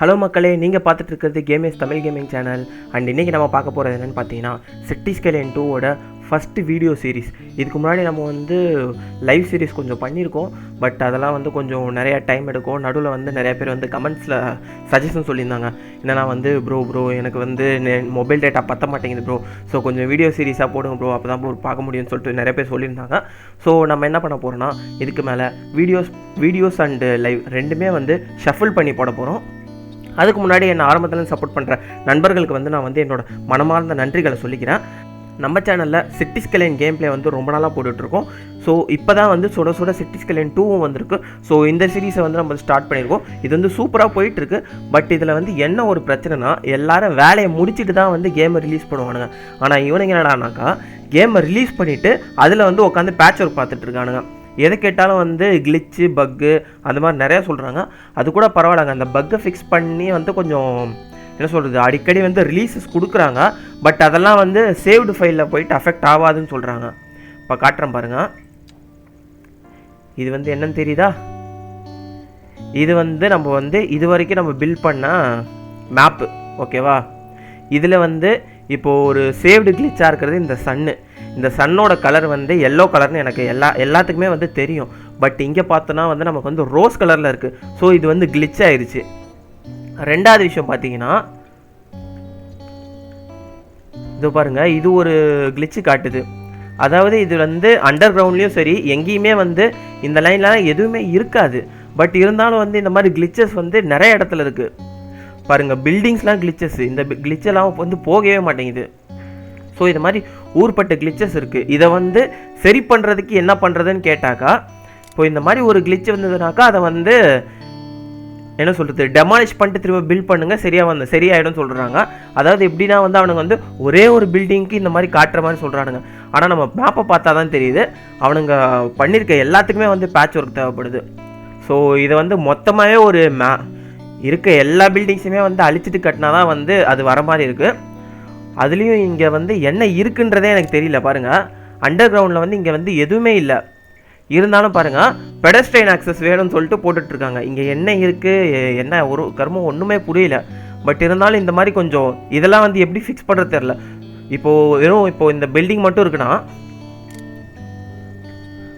Hello மக்களே, நீங்கள் பார்த்துட்டு இருக்கிறது games Tamil gaming channel. And இன்றைக்கி நம்ம பார்க்க போகிறது என்னென்னு பார்த்தீங்கன்னா, சிட்டி ஸ்கைலைன் 2ஓட ஃபஸ்ட்டு வீடியோ சீரிஸ். இதுக்கு முன்னாடி நம்ம வந்து லைவ் சீரிஸ் கொஞ்சம் பண்ணியிருக்கோம். பட் அதெல்லாம் வந்து கொஞ்சம் நிறையா டைம் எடுக்கும். நடுவில் வந்து நிறையா பேர் வந்து கமெண்ட்ஸில் சஜஷன் சொல்லியிருந்தாங்க. என்னென்னா வந்து ப்ரோ எனக்கு வந்து மொபைல் டேட்டா பற்ற மாட்டேங்குது ப்ரோ, ஸோ கொஞ்சம் வீடியோ சீரிஸாக போடுங்க ப்ரோ, அப்போ தான் ப்ரோ பார்க்க முடியும்னு சொல்லிட்டு நிறைய பேர் சொல்லியிருந்தாங்க. ஸோ நம்ம என்ன பண்ண போகிறோன்னா, இதுக்கு மேலே வீடியோஸ் அண்டு லைவ் ரெண்டுமே வந்து ஷஃபிள் பண்ணி போட போகிறோம். அதுக்கு முன்னாடி என்னை ஆரம்பத்தில் சப்போர்ட் பண்ணுற நண்பர்களுக்கு வந்து நான் வந்து என்னோட மனமார்ந்த நன்றிகளை சொல்லிக்கிறேன். நம்ம சேனலில் சிட்டி ஸ்கைலைன் கேம் பிளே வந்து ரொம்ப நாளாக போட்டுட்ருக்கோம். ஸோ இப்போ தான் வந்து சுட சிட்டி ஸ்கைலைன் 2வும் வந்திருக்கு. ஸோ இந்த சீரீஸை வந்து நம்ம ஸ்டார்ட் பண்ணியிருக்கோம். இது வந்து சூப்பராக போயிட்டுருக்கு. பட் இதில் வந்து என்ன ஒரு பிரச்சனைனா, எல்லாரும் வேலையை முடிச்சுட்டு தான் வந்து கேமை ரிலீஸ் பண்ணுவானுங்க. ஆனால் இவனுங்க என்னடானாக்கா, கேமை ரிலீஸ் பண்ணிவிட்டு அதில் வந்து உட்காந்து பேட்ச் ஒர்க் பார்த்துட்ருக்கானுங்க. எதை கேட்டாலும் வந்து கிளிச்சு பக்கு அந்த மாதிரி நிறையா சொல்கிறாங்க. அது கூட பரவாயில்லங்க, அந்த பக்கை ஃபிக்ஸ் பண்ணி வந்து கொஞ்சம் என்ன சொல்கிறது, அடிக்கடி வந்து ரிலீஸஸ் கொடுக்குறாங்க. பட் அதெல்லாம் வந்து சேவ்டு ஃபைலில் போயிட்டு அஃபெக்ட் ஆகாதுன்னு சொல்கிறாங்க. இப்போ காட்டுறேன் பாருங்கள். இது வந்து என்னன்னு தெரியுதா? இது வந்து நம்ம வந்து இது வரைக்கும் நம்ம பில்ட் பண்ண மேப்பு, ஓகேவா? இதில் வந்து இப்போது ஒரு சேவ்டு கிளிச்சாக இருக்கிறது இந்த சன்னோட கலர் வந்து எல்லோ கலர்னு எனக்கு எல்லாத்துக்குமே வந்து தெரியும். பட் இங்கே பார்த்தோன்னா வந்து நமக்கு வந்து ரோஸ் கலரில் இருக்குது. ஸோ இது வந்து கிளிச் ஆயிடுச்சு. ரெண்டாவது விஷயம் பார்த்தீங்கன்னா, இது பாருங்கள், இது ஒரு கிளிச்சு காட்டுது. அதாவது இது வந்து அண்டர் கிரவுண்ட்லேயும் சரி எங்கேயுமே வந்து இந்த லைன்லாம் எதுவுமே இருக்காது. பட் இருந்தாலும் வந்து இந்த மாதிரி கிளிச்சஸ் வந்து நிறைய இடத்துல இருக்குது. பாருங்கள், பில்டிங்ஸ்லாம் கிளிச்சஸ், இந்த கிளிச்செல்லாம் வந்து போகவே மாட்டேங்குது. ஸோ இது மாதிரி ஊர்பட்ட கிளிச்சஸ் இருக்குது. இதை வந்து சரி பண்ணுறதுக்கு என்ன பண்ணுறதுன்னு கேட்டாக்கா, இப்போ இந்த மாதிரி ஒரு கிளிச் வந்ததுனாக்கா அதை வந்து என்ன சொல்கிறது, டெமாலிஷ் பண்ணிட்டு திரும்ப பில்ட் பண்ணுங்கள், சரியாயிடும் சொல்கிறாங்க. அதாவது எப்படின்னா வந்து அவனுங்க வந்து ஒரே ஒரு பில்டிங்க்கு இந்த மாதிரி காட்டுற மாதிரி சொல்கிறானுங்க. ஆனால் நம்ம மேப்பை பார்த்தா தான் தெரியுது அவனுங்க பண்ணியிருக்க எல்லாத்துக்குமே வந்து பேட்ச் ஒர்க் தேவைப்படுது. ஸோ இதை வந்து மொத்தமாகவே ஒரு இருக்க எல்லா பில்டிங்ஸுமே வந்து அழிச்சிட்டு கட்டினா தான் வந்து அது வர மாதிரி இருக்குது. அதுலேயும் இங்கே வந்து என்ன இருக்குன்றதே எனக்கு தெரியல. பாருங்கள், அண்டர் கிரவுண்டில் வந்து இங்கே வந்து எதுவுமே இல்லை. இருந்தாலும் பாருங்கள், பெடஸ்ட்ரைன் ஆக்சஸ் வேணும்னு சொல்லிட்டு போட்டுட்ருக்காங்க. இங்கே என்ன இருக்குது, என்ன ஒரு கர்மம் ஒன்றுமே புரியல. பட் இருந்தாலும் இந்த மாதிரி கொஞ்சம் இதெல்லாம் வந்து எப்படி ஃபிக்ஸ் பண்ணுறது தெரில. இப்போது இந்த பில்டிங் மட்டும் இருக்குன்னா,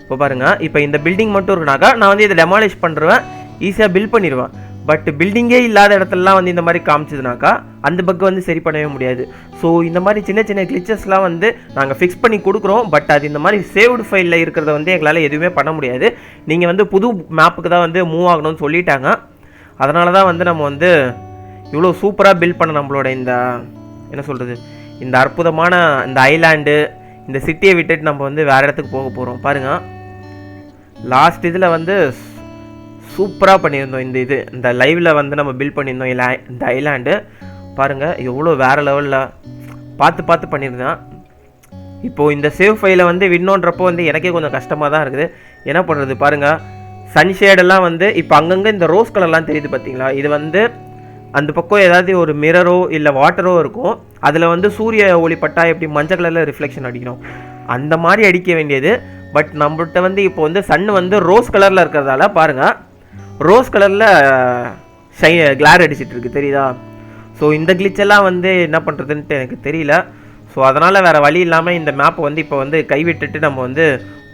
இப்போ பாருங்கள், இப்போ இந்த பில்டிங் மட்டும் இருக்குனாக்கா நான் வந்து இதை டெமாலிஷ் பண்ணுறேன், ஈஸியாக பில்ட் பண்ணிடுவேன். பட் பில்டிங்கே இல்லாத இடத்துலலாம் வந்து இந்த மாதிரி காமிச்சதுனாக்கா அந்த பக்கம் வந்து சரி பண்ணவே முடியாது. ஸோ இந்த மாதிரி சின்ன கிளிச்சஸ்லாம் வந்து நாங்கள் ஃபிக்ஸ் பண்ணி கொடுக்குறோம். பட் அது இந்த மாதிரி சேவ்டு ஃபைலில் இருக்கிறத வந்து எங்களால் எதுவுமே பண்ண முடியாது. நீங்கள் வந்து புது மேப்புக்கு தான் வந்து மூவ் ஆகணும்னு சொல்லிட்டாங்க. அதனால தான் வந்து நம்ம வந்து இவ்வளோ சூப்பராக பில்ட் பண்ண நம்மளோட இந்த என்ன சொல்கிறது, இந்த அற்புதமான இந்த ஐலாண்டு, இந்த சிட்டியை விட்டுட்டு நம்ம வந்து வேறு இடத்துக்கு போக போகிறோம். பாருங்கள், லாஸ்ட் இதில் வந்து சூப்பராக பண்ணியிருந்தோம். இந்த லைவில் வந்து நம்ம பில்ட் பண்ணியிருந்தோம் இந்த ஐலாண்டு. பாருங்கள், எவ்வளோ வேறு லெவலில் பார்த்து பண்ணியிருந்தேன். இப்போது இந்த சேவ் ஃபைலை வந்து வின்னோன்றப்போ வந்து எனக்கே கொஞ்சம் கஷ்டமாக தான் இருக்குது. என்ன பண்ணுறது பாருங்கள், சன்ஷேடெல்லாம் வந்து இப்போ அங்கங்கே இந்த ரோஸ் கலர்லாம் தெரியுது பார்த்தீங்களா? இது வந்து அந்த பக்கம் ஏதாவது ஒரு மிரரோ இல்லை வாட்டரோ இருக்கும். அதில் வந்து சூரிய ஒளி பட்டா எப்படி மஞ்சள் கலரில் ரிஃப்ளெக்ஷன் அடிக்கணும், அந்த மாதிரி அடிக்க வேண்டியது. பட் நம்மள்கிட்ட வந்து இப்போ வந்து சன்னு வந்து ரோஸ் கலரில் இருக்கிறதால பாருங்கள், ரோஸ் கலரில் கிளார் அடிச்சிட்டு இருக்கு, தெரியுதா? ஸோ இந்த கிளிச்செல்லாம் வந்து என்ன பண்ணுறதுன்ட்டு எனக்கு தெரியல. ஸோ அதனால் வேறு வழி இல்லாமல் இந்த மேப்பை வந்து இப்போ வந்து கைவிட்டுட்டு நம்ம வந்து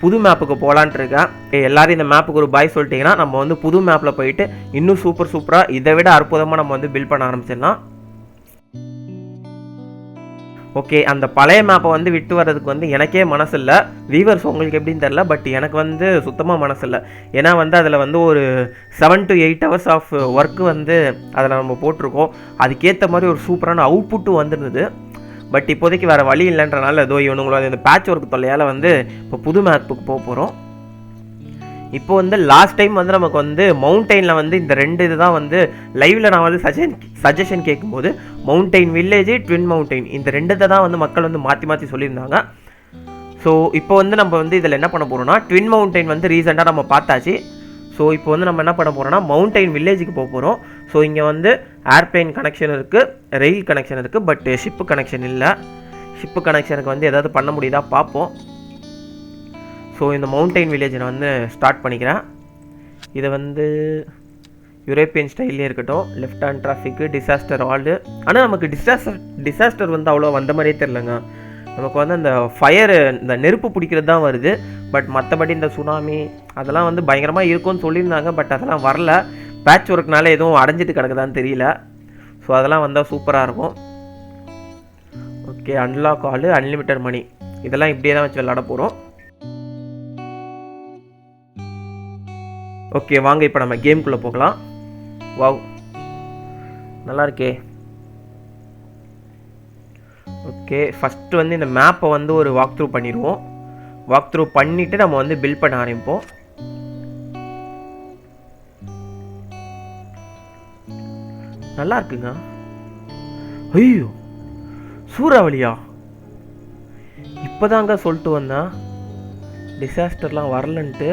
புது மேப்புக்கு போகலான்ட்டு இருக்கேன். எல்லோரும் இந்த மேப்புக்கு ஒரு பாய் சொல்லிட்டிங்கன்னா நம்ம வந்து புது மேப்பில் போயிட்டு இன்னும் சூப்பராக இதை விட அற்புதமாக நம்ம வந்து பில்ட் பண்ண ஆரம்பிச்சிடலாம். ஓகே, அந்த பழைய மேப்பை வந்து விட்டு வர்றதுக்கு வந்து எனக்கே மனசு இல்லை. வீவர்ஸ் உங்களுக்கு எப்படின்னு தெரில, பட் எனக்கு வந்து சுத்தமாக மனசு இல்லை. ஏன்னா வந்து அதில் வந்து ஒரு 7 to 8 hours ஆஃப் ஒர்க்கு வந்து அதில் நம்ம போட்டிருக்கோம். அதுக்கேற்ற மாதிரி ஒரு சூப்பரான அவுட்புட்டும் வந்துருந்தது. பட் இப்போதைக்கு வேறு வழி இல்லைன்றனால ஏதோ இவனுங்களோட இந்த பேட்ச் ஒர்க் தொல்லையால் வந்து இப்போ புது மேப்புக்கு போக போகிறோம். இப்போ வந்து லாஸ்ட் டைம் வந்து நமக்கு வந்து மவுண்டெயினில் வந்து இந்த ரெண்டு இது தான் வந்து லைவில் நான் வந்து சஜஷன் கேட்கும்போது மவுண்டெயின் வில்லேஜ், ட்வின் மவுண்டெயின், இந்த ரெண்டு தான் வந்து மக்கள் வந்து மாற்றி சொல்லியிருந்தாங்க. ஸோ இப்போ வந்து நம்ம வந்து இதில் என்ன பண்ண போகிறோம்னா, ட்வின் மவுண்டெயின் வந்து ரீசெண்டாக நம்ம பார்த்தாச்சு. ஸோ இப்போ வந்து நம்ம என்ன பண்ண போகிறோம்னா மவுண்டெயின் வில்லேஜுக்கு போக போகிறோம். ஸோ இங்கே வந்து ஏர்பிளைன் கனெக்ஷன் இருக்குது, ரெயில் கனெக்ஷன் இருக்குது, பட் ஷிப்பு கனெக்ஷன் இல்லை. ஷிப்பு கனெக்ஷனுக்கு வந்து எதாவது பண்ண முடியுதா பார்ப்போம். ஸோ இந்த மவுண்டெயின் வில்லேஜை நான் வந்து ஸ்டார்ட் பண்ணிக்கிறேன். இதை வந்து யூரோப்பியன் ஸ்டைல்லே இருக்கட்டும். லெஃப்ட் ஹேண்ட் டிராஃபிக்கு, டிசாஸ்டர் ஆல்டு. ஆனால் நமக்கு டிசாஸ்டர் வந்து அவ்வளோ வந்த மாதிரியே தெரிலங்க. நமக்கு வந்து அந்த ஃபயரு, இந்த நெருப்பு பிடிக்கிறது தான் வருது. பட் மற்றபடி இந்த சுனாமி அதெல்லாம் வந்து பயங்கரமாக இருக்கும்னு சொல்லியிருந்தாங்க. பட் அதெல்லாம் வரல. பேட்ச் ஒர்க்னால எதுவும் அடைஞ்சிட்டு கிடக்குதான்னு தெரியல. ஸோ அதெல்லாம் வந்தால் சூப்பராக இருக்கும். ஓகே, அன்லாக் ஆல், அன்லிமிட்டட் மணி, இதெல்லாம் இப்படியே தான் வச்சு விளாட போகிறோம். ஓகே, வாங்க இப்போ நம்ம கேம்குள்ளே போகலாம். வாவ், நல்லா இருக்கே. ஓகே, ஃபஸ்ட்டு வந்து இந்த மேப்பை வந்து ஒரு வாக் த்ரூ பண்ணிடுவோம். வாக் த்ரூ பண்ணிவிட்டு நம்ம வந்து பில்ட் பண்ண ஆரம்பிப்போம். நல்லா இருக்குங்க. ஐயோ, சூறாவளியா? இப்போதாங்க சொல்லிட்டு வந்தேன் டிசாஸ்டர்லாம் வரலன்ட்டு.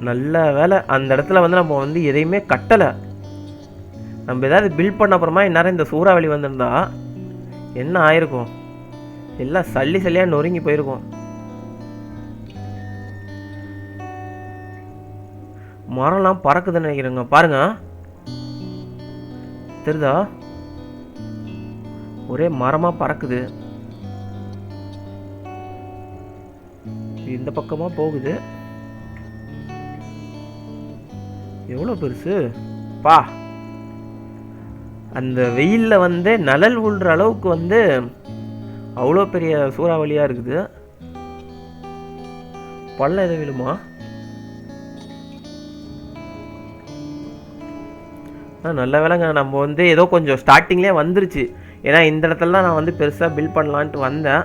நல்ல வேலை, அந்த இடத்துல வந்து நம்ம வந்து எதையுமே கட்டலை. நம்ம ஏதாவது பில்ட் பண்ண அப்புறமா இந்நேரம் இந்த சூறாவளி வந்திருந்தா என்ன ஆயிருக்கும்? எல்லாம் சல்லியாக நொறுங்கி போயிருக்கும். மரம்லாம் பறக்குதுன்னு நினைக்கிறேங்க. பாருங்க, தெரியுதா? ஒரே மரமாக பறக்குது. இந்த பக்கமாக போகுது. எவ்வளோ பெருசு பா! அந்த வெயிலில் வந்து நிழல் விழுற அளவுக்கு வந்து அவ்வளோ பெரிய சூறாவளியாக இருக்குது. பள்ளம் எதுவும் விழுமா? நல்ல வேலைங்க, நம்ம வந்து ஏதோ கொஞ்சம் ஸ்டார்டிங்லேயே வந்துருச்சு. ஏன்னா இந்த இடத்துல நான் வந்து பெருசாக பில்ட் பண்ணலான்ட்டு வந்தேன்.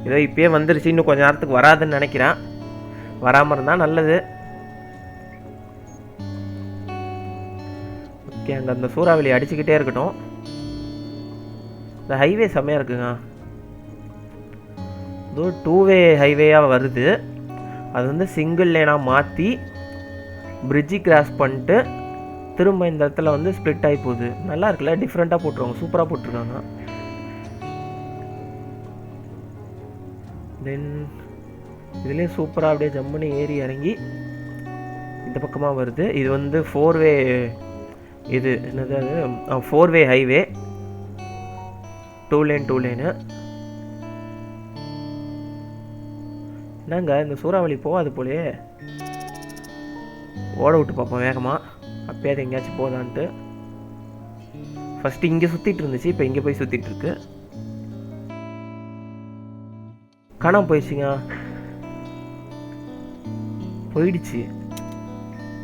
ஏதோ இப்போயே வந்துருச்சு. இன்னும் கொஞ்சம் நேரத்துக்கு வராதுன்னு நினைக்கிறேன். வராமல் இருந்தால் நல்லது. ஓகே, அங்கே அந்த சூறாவளி அடிச்சுக்கிட்டே இருக்கட்டும். இந்த ஹைவே செம்மையாக இருக்குங்க. இதோ 2-வே ஹைவேயாக வருது. அது வந்து சிங்கிள் லேனாக மாற்றி பிரிட்ஜி கிராஸ் பண்ணிட்டு திரும்ப இந்த இடத்துல வந்து ஸ்ப்ளிட் ஆகி போகுது. நல்லா இருக்குல்ல, டிஃப்ரெண்ட்டாக போட்டுருவாங்க, சூப்பராக போட்டிருக்காங்க. தென் இதுலேயும் சூப்பராக அப்படியே ஜம்முன்னு ஏறி இறங்கி இந்த பக்கமாக வருது. இது வந்து 4-வே, இது என்னது அது, 4-வே ஹைவே, 2 லேனு. என்னங்க இந்த சூறாவளி போகாது போலே. ஓட விட்டு பார்ப்போம் வேகமாக, அப்பயாவது எங்கேயாச்சும் போதான்ட்டு. ஃபஸ்ட்டு இங்கே சுற்றிட்டு இருந்துச்சு, இப்போ இங்கே போய் சுற்றிட்டு இருக்கு. காணாம போயிடுச்சுங்க. போயிடுச்சு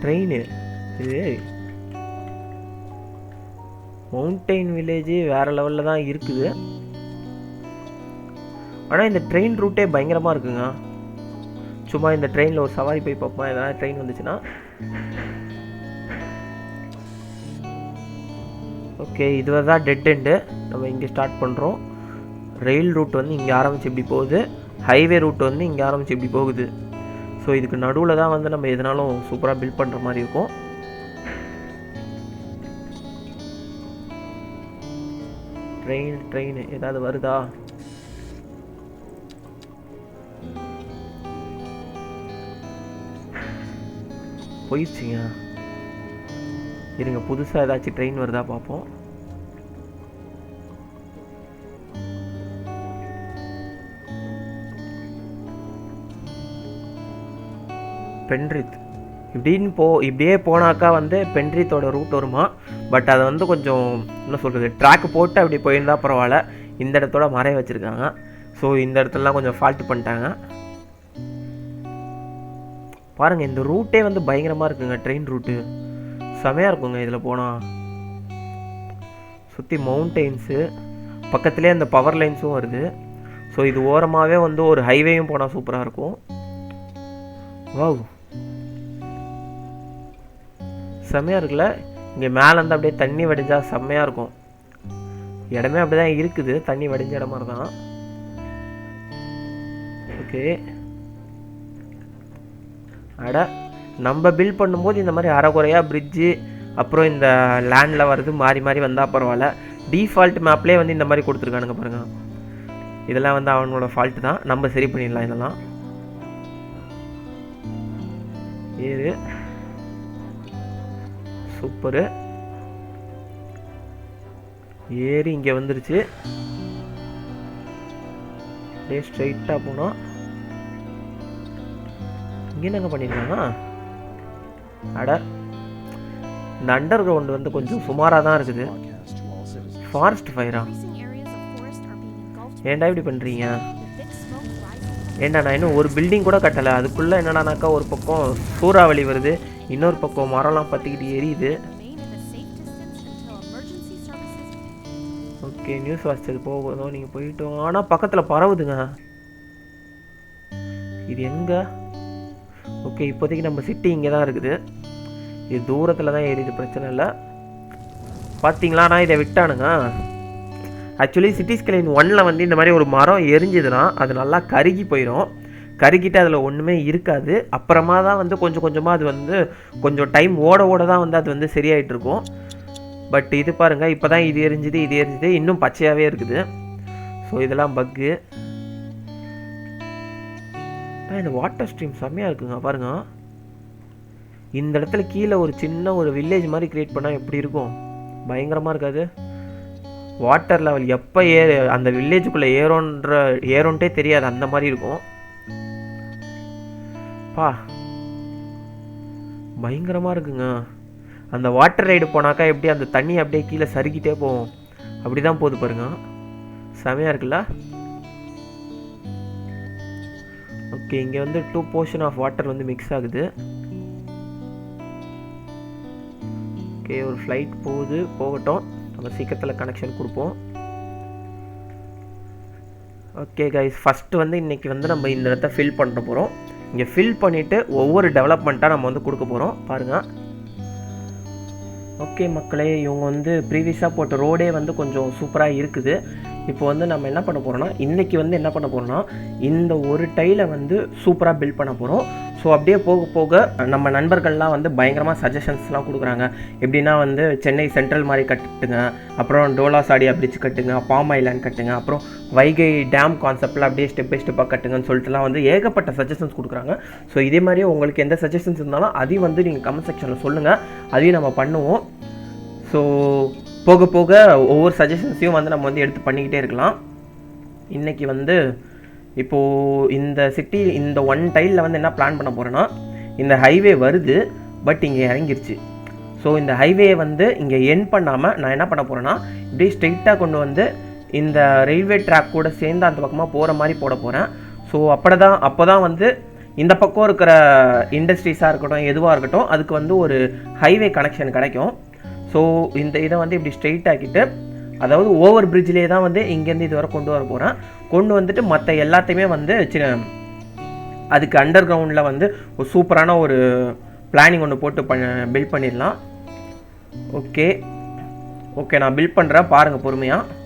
ட்ரெயின். இது மவுண்டைன் வில்லேஜ் வேறு லெவலில் தான் இருக்குது. ஆனால் இந்த ட்ரெயின் ரூட்டே பயங்கரமாக இருக்குங்க. சும்மா இந்த ட்ரெயினில் ஒரு சவாரி போய் பார்ப்போம், எதனா ட்ரெயின் வந்துச்சுன்னா. ஓகே, இது தான் டெட் எண்டு. நம்ம இங்கே ஸ்டார்ட் பண்ணுறோம். ரெயில் ரூட் வந்து இங்கே ஆரம்பித்து இப்படி போகுது. ஹைவே ரூட் வந்து இங்கே ஆரம்பித்து இப்படி போகுது. ஸோ இதுக்கு நடுவில் தான் வந்து நம்ம எதனாலும் சூப்பராக பில்ட் பண்ணுற மாதிரி இருக்கும். ட்ரெயின் ஏதாவது வருதா? போயிடுச்சுங்க. இருங்க, புதுசாக ஏதாச்சும் ட்ரெயின் வருதா பார்ப்போம். பென்ரித் இப்படியே போனாக்கா வந்து பென்ரித்தோட ரூட் வருமா. பட் அதை வந்து கொஞ்சம் என்ன சொல்கிறது, ட்ராக் போட்டு அப்படி போயிருந்தா பரவாயில்ல. இந்த இடத்தோட மறைய வச்சுருக்காங்க. ஸோ இந்த இடத்துலலாம் கொஞ்சம் ஃபால்ட் பண்ணிட்டாங்க. பாருங்கள், இந்த ரூட்டே வந்து பயங்கரமாக இருக்குங்க. ட்ரெயின் ரூட்டு செமையாக இருக்குங்க. இதில் போனால் சுற்றி மவுண்டெயின்ஸு, பக்கத்துலேயே அந்த பவர் லைன்ஸும் வருது. ஸோ இது ஓரமாகவே வந்து ஒரு ஹைவேயும் போனால் சூப்பராக இருக்கும். வாவ், செம்மையாக இருக்குல்ல. இங்கே மேலேருந்து அப்படியே தண்ணி வடிஞ்சால் செம்மையாக இருக்கும். இடமே அப்படி தான் இருக்குது, தண்ணி வடிஞ்ச இடம் மாதிரி தான். ஓகே, அட நம்ம பில்ட் பண்ணும்போது இந்த மாதிரி அரைக்குறையாக பிரிட்ஜு அப்புறம் இந்த லேண்டில் வருது மாறி மாறி வந்தால் பரவாயில்ல. டிஃபால்ட் மேப்லேயே வந்து இந்த மாதிரி கொடுத்துருக்கானுங்க பாருங்கள். இதெல்லாம் வந்து அவனோட ஃபால்ட்டு தான், நம்ம சரி பண்ணிடலாம் இதெல்லாம். ஏறு, சூப்பரு. ஏறி இங்கே வந்துருச்சு. அப்படியே ஸ்ட்ரைட்டாக போனோம். இங்கே என்னங்க பண்ணியிருக்காங்க? அட, இந்த அண்டர் கிரவுண்ட் வந்து கொஞ்சம் சுமாராக தான் இருக்குது. ஃபாரஸ்ட் ஃபயரா? ஏன்டா இப்படி பண்ணுறீங்க? ஏன்டா நான் இன்னும் ஒரு பில்டிங் கூட கட்டலை, அதுக்குள்ளே என்னடானாக்கா ஒரு பக்கம் சூறாவளி வருது, இன்னொரு பக்கம் மரம்லாம் பற்றிக்கிட்டு எரியுது. ஓகே, நியூஸ் வாசிச்சது போகுதோ, நீங்கள் போயிட்டோம். ஆனால் பக்கத்தில் பரவுதுங்க. இது எங்கே? ஓகே, இப்போதைக்கு நம்ம சிட்டி இங்கே தான் இருக்குது. இது தூரத்தில் தான் ஏறிது, பிரச்சனை இல்லை. பார்த்தீங்களா, நான் இதை விட்டானுங்க. ஆக்சுவலி சிட்டி ஸ்கைலைன் 1ல் வந்து இந்த மாதிரி ஒரு மரம் எரிஞ்சுதுன்னா அது நல்லா கருகி போயிடும். கருகிட்டு அதில் ஒன்றுமே இருக்காது. அப்புறமா தான் வந்து கொஞ்சம் கொஞ்சமாக அது வந்து கொஞ்சம் டைம் ஓட தான் வந்து அது வந்து சரியாயிட்டு இருக்கும். பட் இது பாருங்கள், இப்போ தான் இது எரிஞ்சுது இன்னும் பச்சையாகவே இருக்குது. ஸோ இதெல்லாம் பக்கு. இந்த வாட்டர் ஸ்ட்ரீம் செம்மையாக இருக்குங்க பாருங்க. இந்த இடத்துல கீழே ஒரு சின்ன ஒரு வில்லேஜ் மாதிரி க்ரியேட் பண்ணால் எப்படி இருக்கும்? பயங்கரமாக இருக்காது? வாட்டர் லெவல் எப்போ அந்த வில்லேஜுக்குள்ளே ஏறோன்ட்டே தெரியாது, அந்த மாதிரி இருக்கும். பா, பயங்கரமாக இருக்குங்க. அந்த வாட்டர் ரைடு போனாக்கா எப்படி அந்த தண்ணி அப்படியே கீழே சறுக்கிட்டே போகும், அப்படி தான் போகுது பாருங்க. செமையாக இருக்குல்ல? ஓகே, இங்கே வந்து 2 போர்ஷன் ஆஃப் வாட்டர் வந்து மிக்ஸ் ஆகுது. ஓகே, ஒரு ஃப்ளைட் போகட்டும், நம்ம சீக்கிரத்தில் கனெக்ஷன் கொடுப்போம். ஓகே கைஸ், ஃபஸ்ட்டு வந்து இன்றைக்கி வந்து நம்ம இந்த இடத்த ஃபில் பண்ண போகிறோம். இங்கே ஃபில் பண்ணிவிட்டு ஒவ்வொரு டெவலப்மெண்ட்டாக நம்ம வந்து கொடுக்க போகிறோம் பாருங்கள். ஓகே மக்களே, இவங்க வந்து ப்ரீவியஸாக போட்ட ரோடே வந்து கொஞ்சம் சூப்பராக இருக்குது. இப்போ வந்து நம்ம என்ன பண்ண போகிறோம்னா, இன்றைக்கி வந்து என்ன பண்ண போகிறோம்னா, இந்த ஒரு டைலை வந்து சூப்பராக பில்ட் பண்ண போகிறோம். ஸோ அப்படியே போக போக நம்ம நண்பர்கள்லாம் வந்து பயங்கரமாக சஜஷன்ஸ்லாம் கொடுக்குறாங்க. எப்படின்னா வந்து சென்னை சென்ட்ரல் மாதிரி கட்டுங்க, அப்புறம் டோலாசாடியா பிரிட்ஜ் கட்டுங்க, பாம் ஐலாண்ட் கட்டுங்க, அப்புறம் வைகை டேம் கான்செப்டில் அப்படியே ஸ்டெப் பை ஸ்டெப்பாக கட்டுங்கன்னு சொல்லிட்டுலாம் வந்து ஏகப்பட்ட சஜஷன்ஸ் கொடுக்குறாங்க. ஸோ இதே மாதிரியே உங்களுக்கு எந்த சஜஷன்ஸ் இருந்தாலும் அதையும் வந்து நீங்கள் கமெண்ட் செக்ஷனில் சொல்லுங்கள், அதையும் நம்ம பண்ணுவோம். ஸோ போக போக ஒவ்வொரு சஜஷன்ஸையும் வந்து நம்ம வந்து எடுத்து பண்ணிக்கிட்டே இருக்கலாம். இன்றைக்கி வந்து இப்போது இந்த சிட்டி இந்த 1 டைலில் வந்து என்ன பிளான் பண்ண போகிறேன்னா, இந்த ஹைவே வருது பட் இங்கே இறங்கிருச்சு. ஸோ இந்த ஹைவே வந்து இங்கே எண்ட் பண்ணாமல் நான் என்ன பண்ண போகிறேன்னா, இப்படியே ஸ்ட்ரெயிட்டாக கொண்டு வந்து இந்த ரயில்வே ட்ராக் கூட சேர்ந்து அந்த பக்கமாக போகிற மாதிரி போட போகிறேன். ஸோ அப்போ தான் வந்து இந்த பக்கம் இருக்கிற இண்டஸ்ட்ரீஸாக இருக்கட்டும், எதுவாக இருக்கட்டும், அதுக்கு வந்து ஒரு ஹைவே கனெக்ஷன் கிடைக்கும். ஸோ இந்த இதை வந்து இப்படி ஸ்ட்ரெயிட் ஆக்கிட்டு, அதாவது ஓவர் பிரிட்ஜ்லேயே தான் வந்து இங்கேருந்து இதுவரை கொண்டு வர போகிறேன். கொண்டு வந்துட்டு மற்ற எல்லாத்தையுமே வந்து அதுக்கு அண்டர் கிரவுண்டில் வந்து ஒரு சூப்பரான ஒரு பிளானிங் ஒன்று போட்டு பில்ட் பண்ணிடலாம். ஓகே, நான் பில்ட் பண்ணுறேன், பாருங்கள் பொறுமையாக.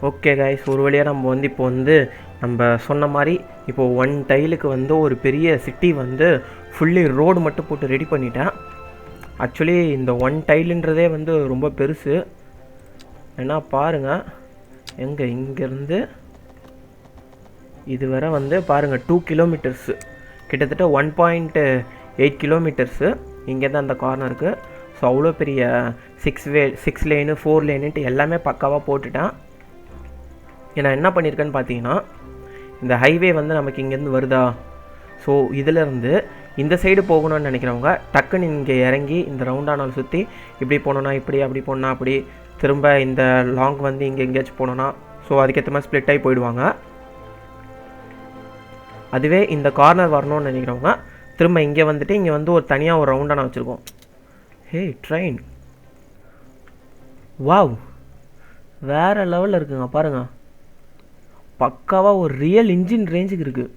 ஓகே கைஸ், ஒரு வழியாக நம்ம வந்து இப்போ வந்து நம்ம சொன்ன மாதிரி இப்போது 1 டைலுக்கு வந்து ஒரு பெரிய சிட்டி வந்து ஃபுல்லி ரோடு மட்டும் போட்டு ரெடி பண்ணிட்டேன். ஆக்சுவலி இந்த 1 டைலுன்றதே வந்து ரொம்ப பெருசு. ஏன்னா பாருங்கள், இங்கேருந்து இது வரை வந்து பாருங்கள் 2 கிலோமீட்டர்ஸு, கிட்டத்தட்ட 1.8 கிலோமீட்டர்ஸு இங்கே தான் அந்த கார்னருக்கு. ஸோ அவ்வளோ பெரிய 6 லேனு 4 லேனுன்ட்டு எல்லாமே பக்காவாக போட்டுட்டேன். ஏன்னா என்ன பண்ணியிருக்கேன்னு பார்த்தீங்கன்னா, இந்த ஹைவே வந்து நமக்கு இங்கேருந்து வருதா, ஸோ இதிலேருந்து இந்த சைடு போகணும்னு நினைக்கிறவங்க டக்குன்னு இங்கே இறங்கி இந்த ரவுண்டானால் சுற்றி இப்படி போனோன்னா இப்படி, அப்படி போனால் அப்படி, திரும்ப இந்த லாங் வந்து இங்கே எங்கேயாச்சும் போனோன்னா ஸோ அதுக்கேற்ற மாதிரி ஸ்ப்ளிட் ஆகி போயிடுவாங்க. அதுவே இந்த கார்னர் வரணும்னு நினைக்கிறவங்க திரும்ப இங்கே வந்துட்டு இங்கே வந்து ஒரு தனியாக ஒரு ரவுண்டான வச்சுருக்கோம். ஹே ட்ரெயின், வாவ், வேறு லெவலில் இருக்குங்க பாருங்கள். பக்காவாக ஒரு ரியல் இன்ஜின் ரேஞ்சுக்கு இருக்குது.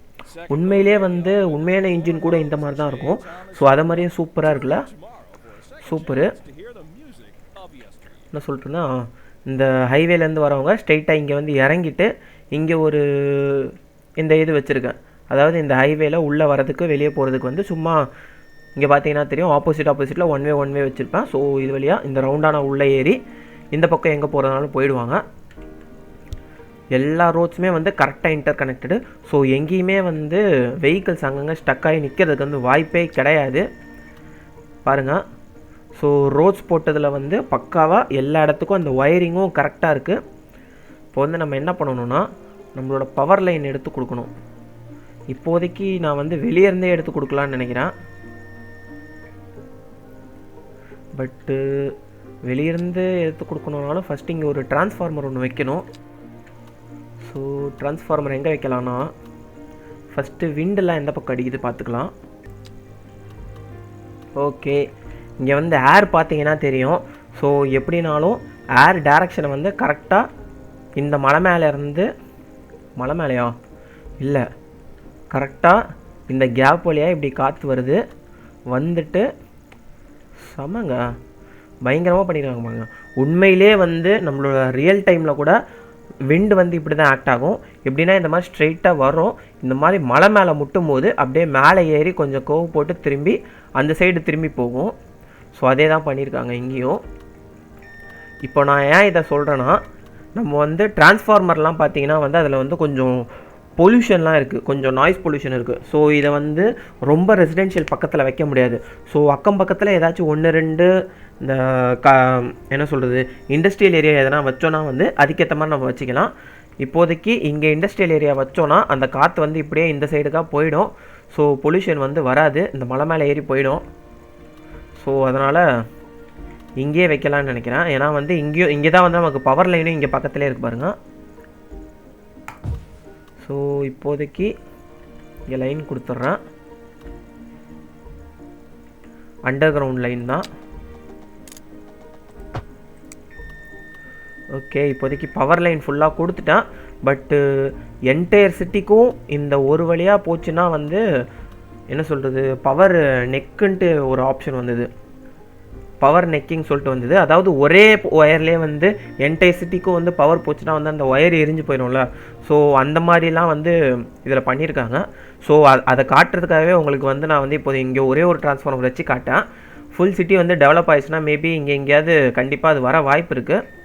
உண்மையிலே வந்து உண்மையான இன்ஜின் கூட இந்த மாதிரி தான் இருக்கும். ஸோ அதை மாதிரியே சூப்பராக இருக்குல்ல, சூப்பரு. என்ன சொல்லிட்டுன்னா, இந்த ஹைவேலேருந்து வரவங்க ஸ்ட்ரெயிட்டாக இங்கே வந்து இறங்கிட்டு இங்கே ஒரு இந்த இது வச்சுருக்கேன். அதாவது இந்த ஹைவேல உள்ளே வரதுக்கு வெளியே போகிறதுக்கு வந்து சும்மா இங்கே பார்த்தீங்கன்னா தெரியும், ஆப்போசிட்டில் ஒன் வே வச்சுருப்பேன். ஸோ இது வழியாக இந்த ரவுண்டான உள்ளே ஏறி இந்த பக்கம் எங்கே போகிறதுனாலும் போயிடுவாங்க. எல்லா ரோட்ஸுமே வந்து கரெக்டாக இன்டர் கனெக்டடு. ஸோ எங்கேயுமே வந்து வெஹிக்கிள்ஸ் அங்கங்கே ஸ்டக் ஆகி நிற்கிறதுக்கு வந்து வாய்ப்பே கிடையாது பாருங்கள். ஸோ ரோட்ஸ் போட்டதில் வந்து பக்காவாக எல்லா இடத்துக்கும் அந்த ஒயரிங்கும் கரெக்டாக இருக்குது. இப்போ வந்து நம்ம என்ன பண்ணணும்னா, நம்மளோட பவர் லைன் எடுத்து கொடுக்கணும். இப்போதைக்கு நான் வந்து வெளியே இருந்தே எடுத்து கொடுக்கலான்னு நினைக்கிறேன். பட்டு வெளியிருந்து எடுத்து கொடுக்கணுன்னாலும் ஃபஸ்ட்டு இங்கே ஒரு டிரான்ஸ்ஃபார்மர் ஒன்று வைக்கணும். ஸோ டிரான்ஸ்ஃபார்மர் எங்கே வைக்கலாம்னா, ஃபஸ்ட்டு விண்டெல்லாம் எந்த பக்கம் அடிக்குது பார்த்துக்கலாம். ஓகே, இங்கே வந்து ஏர் பார்த்தீங்கன்னா தெரியும். ஸோ எப்படினாலும் ஏர் டைரக்ஷனை வந்து கரெக்டாக இந்த மலை மேலேருந்து, மலை மேலேயா இல்லை, கரெக்டாக இந்த கேப் வழியாக இப்படி காற்று வருது வந்துட்டு சமங்க பயங்கரமாக பண்ணியிருக்காங்க பாருங்க. உண்மையிலே வந்து நம்மளோட ரியல் டைமில் கூட விண்டு வந்து இப்படி தான் ஆக்ட் ஆகும். எப்படின்னா இந்த மாதிரி ஸ்ட்ரெயிட்டாக வரும், இந்த மாதிரி மலை மேலே முட்டும் போது அப்படியே மேலே ஏறி கொஞ்சம் கோவு போட்டு திரும்பி அந்த சைடு திரும்பி போகும். ஸோ அதே தான் பண்ணியிருக்காங்க இங்கேயும். இப்போ நான் ஏன் இதை சொல்கிறேன்னா, நம்ம வந்து டிரான்ஸ்ஃபார்மர்லாம் பார்த்தீங்கன்னா வந்து அதில் வந்து கொஞ்சம் பொல்யூஷன்லாம் இருக்குது, கொஞ்சம் நாய்ஸ் பொல்யூஷன் இருக்குது. ஸோ இதை வந்து ரொம்ப ரெசிடென்ஷியல் பக்கத்தில் வைக்க முடியாது. ஸோ அக்கம் பக்கத்தில் ஏதாச்சும் 1-2 இந்த என்ன சொல்கிறது இண்டஸ்ட்ரியல் ஏரியா எதனா வச்சோன்னா வந்து அதுக்கேற்ற மாதிரி நம்ம வச்சுக்கலாம். இப்போதைக்கு இங்கே இண்டஸ்ட்ரியல் ஏரியா வச்சோன்னா அந்த காற்று வந்து இப்படியே இந்த சைடுக்காக போயிடும். ஸோ பொல்யூஷன் வந்து வராது, இந்த மலை மேலே ஏறி போயிடும். ஸோ அதனால் இங்கேயே வைக்கலான்னு நினைக்கிறேன். ஏன்னா வந்து இங்கே தான் வந்து நமக்கு பவர் லைனும் இங்கே பக்கத்துலேயே இருக்கு பாருங்கள். ஸோ இப்போதைக்கு இங்கே லைன் கொடுத்துட்றேன், அண்டர் கிரவுண்ட் லைன் தான். ஓகே, இப்போதைக்கு பவர் லைன் ஃபுல்லாக கொடுத்துட்டேன். பட்டு என்டையர் சிட்டிக்கும் இந்த ஒரு வழியாக போச்சுன்னா வந்து என்ன சொல்கிறது, பவர் நெக்குன்ட்டு ஒரு ஆப்ஷன் வந்தது, பவர் நெக்கிங் சொல்லிட்டு வந்தது. அதாவது ஒரே ஒயர்லேயே வந்து என்டையர் சிட்டிக்கும் வந்து பவர் போச்சுன்னா வந்து அந்த ஒயர் எரிஞ்சு போயிடும்ல. ஸோ அந்த மாதிரிலாம் வந்து இதில் பண்ணியிருக்காங்க. ஸோ அதை காட்டுறதுக்காகவே உங்களுக்கு வந்து நான் வந்து இப்போது இங்கே ஒரே ஒரு டிரான்ஸ்ஃபார்மர் வச்சு காட்டேன். ஃபுல் சிட்டி வந்து டெவலப் ஆயிடுச்சுன்னா மேபி இங்கே எங்கேயாவது கண்டிப்பாக அது வர வாய்ப்பு இருக்குது.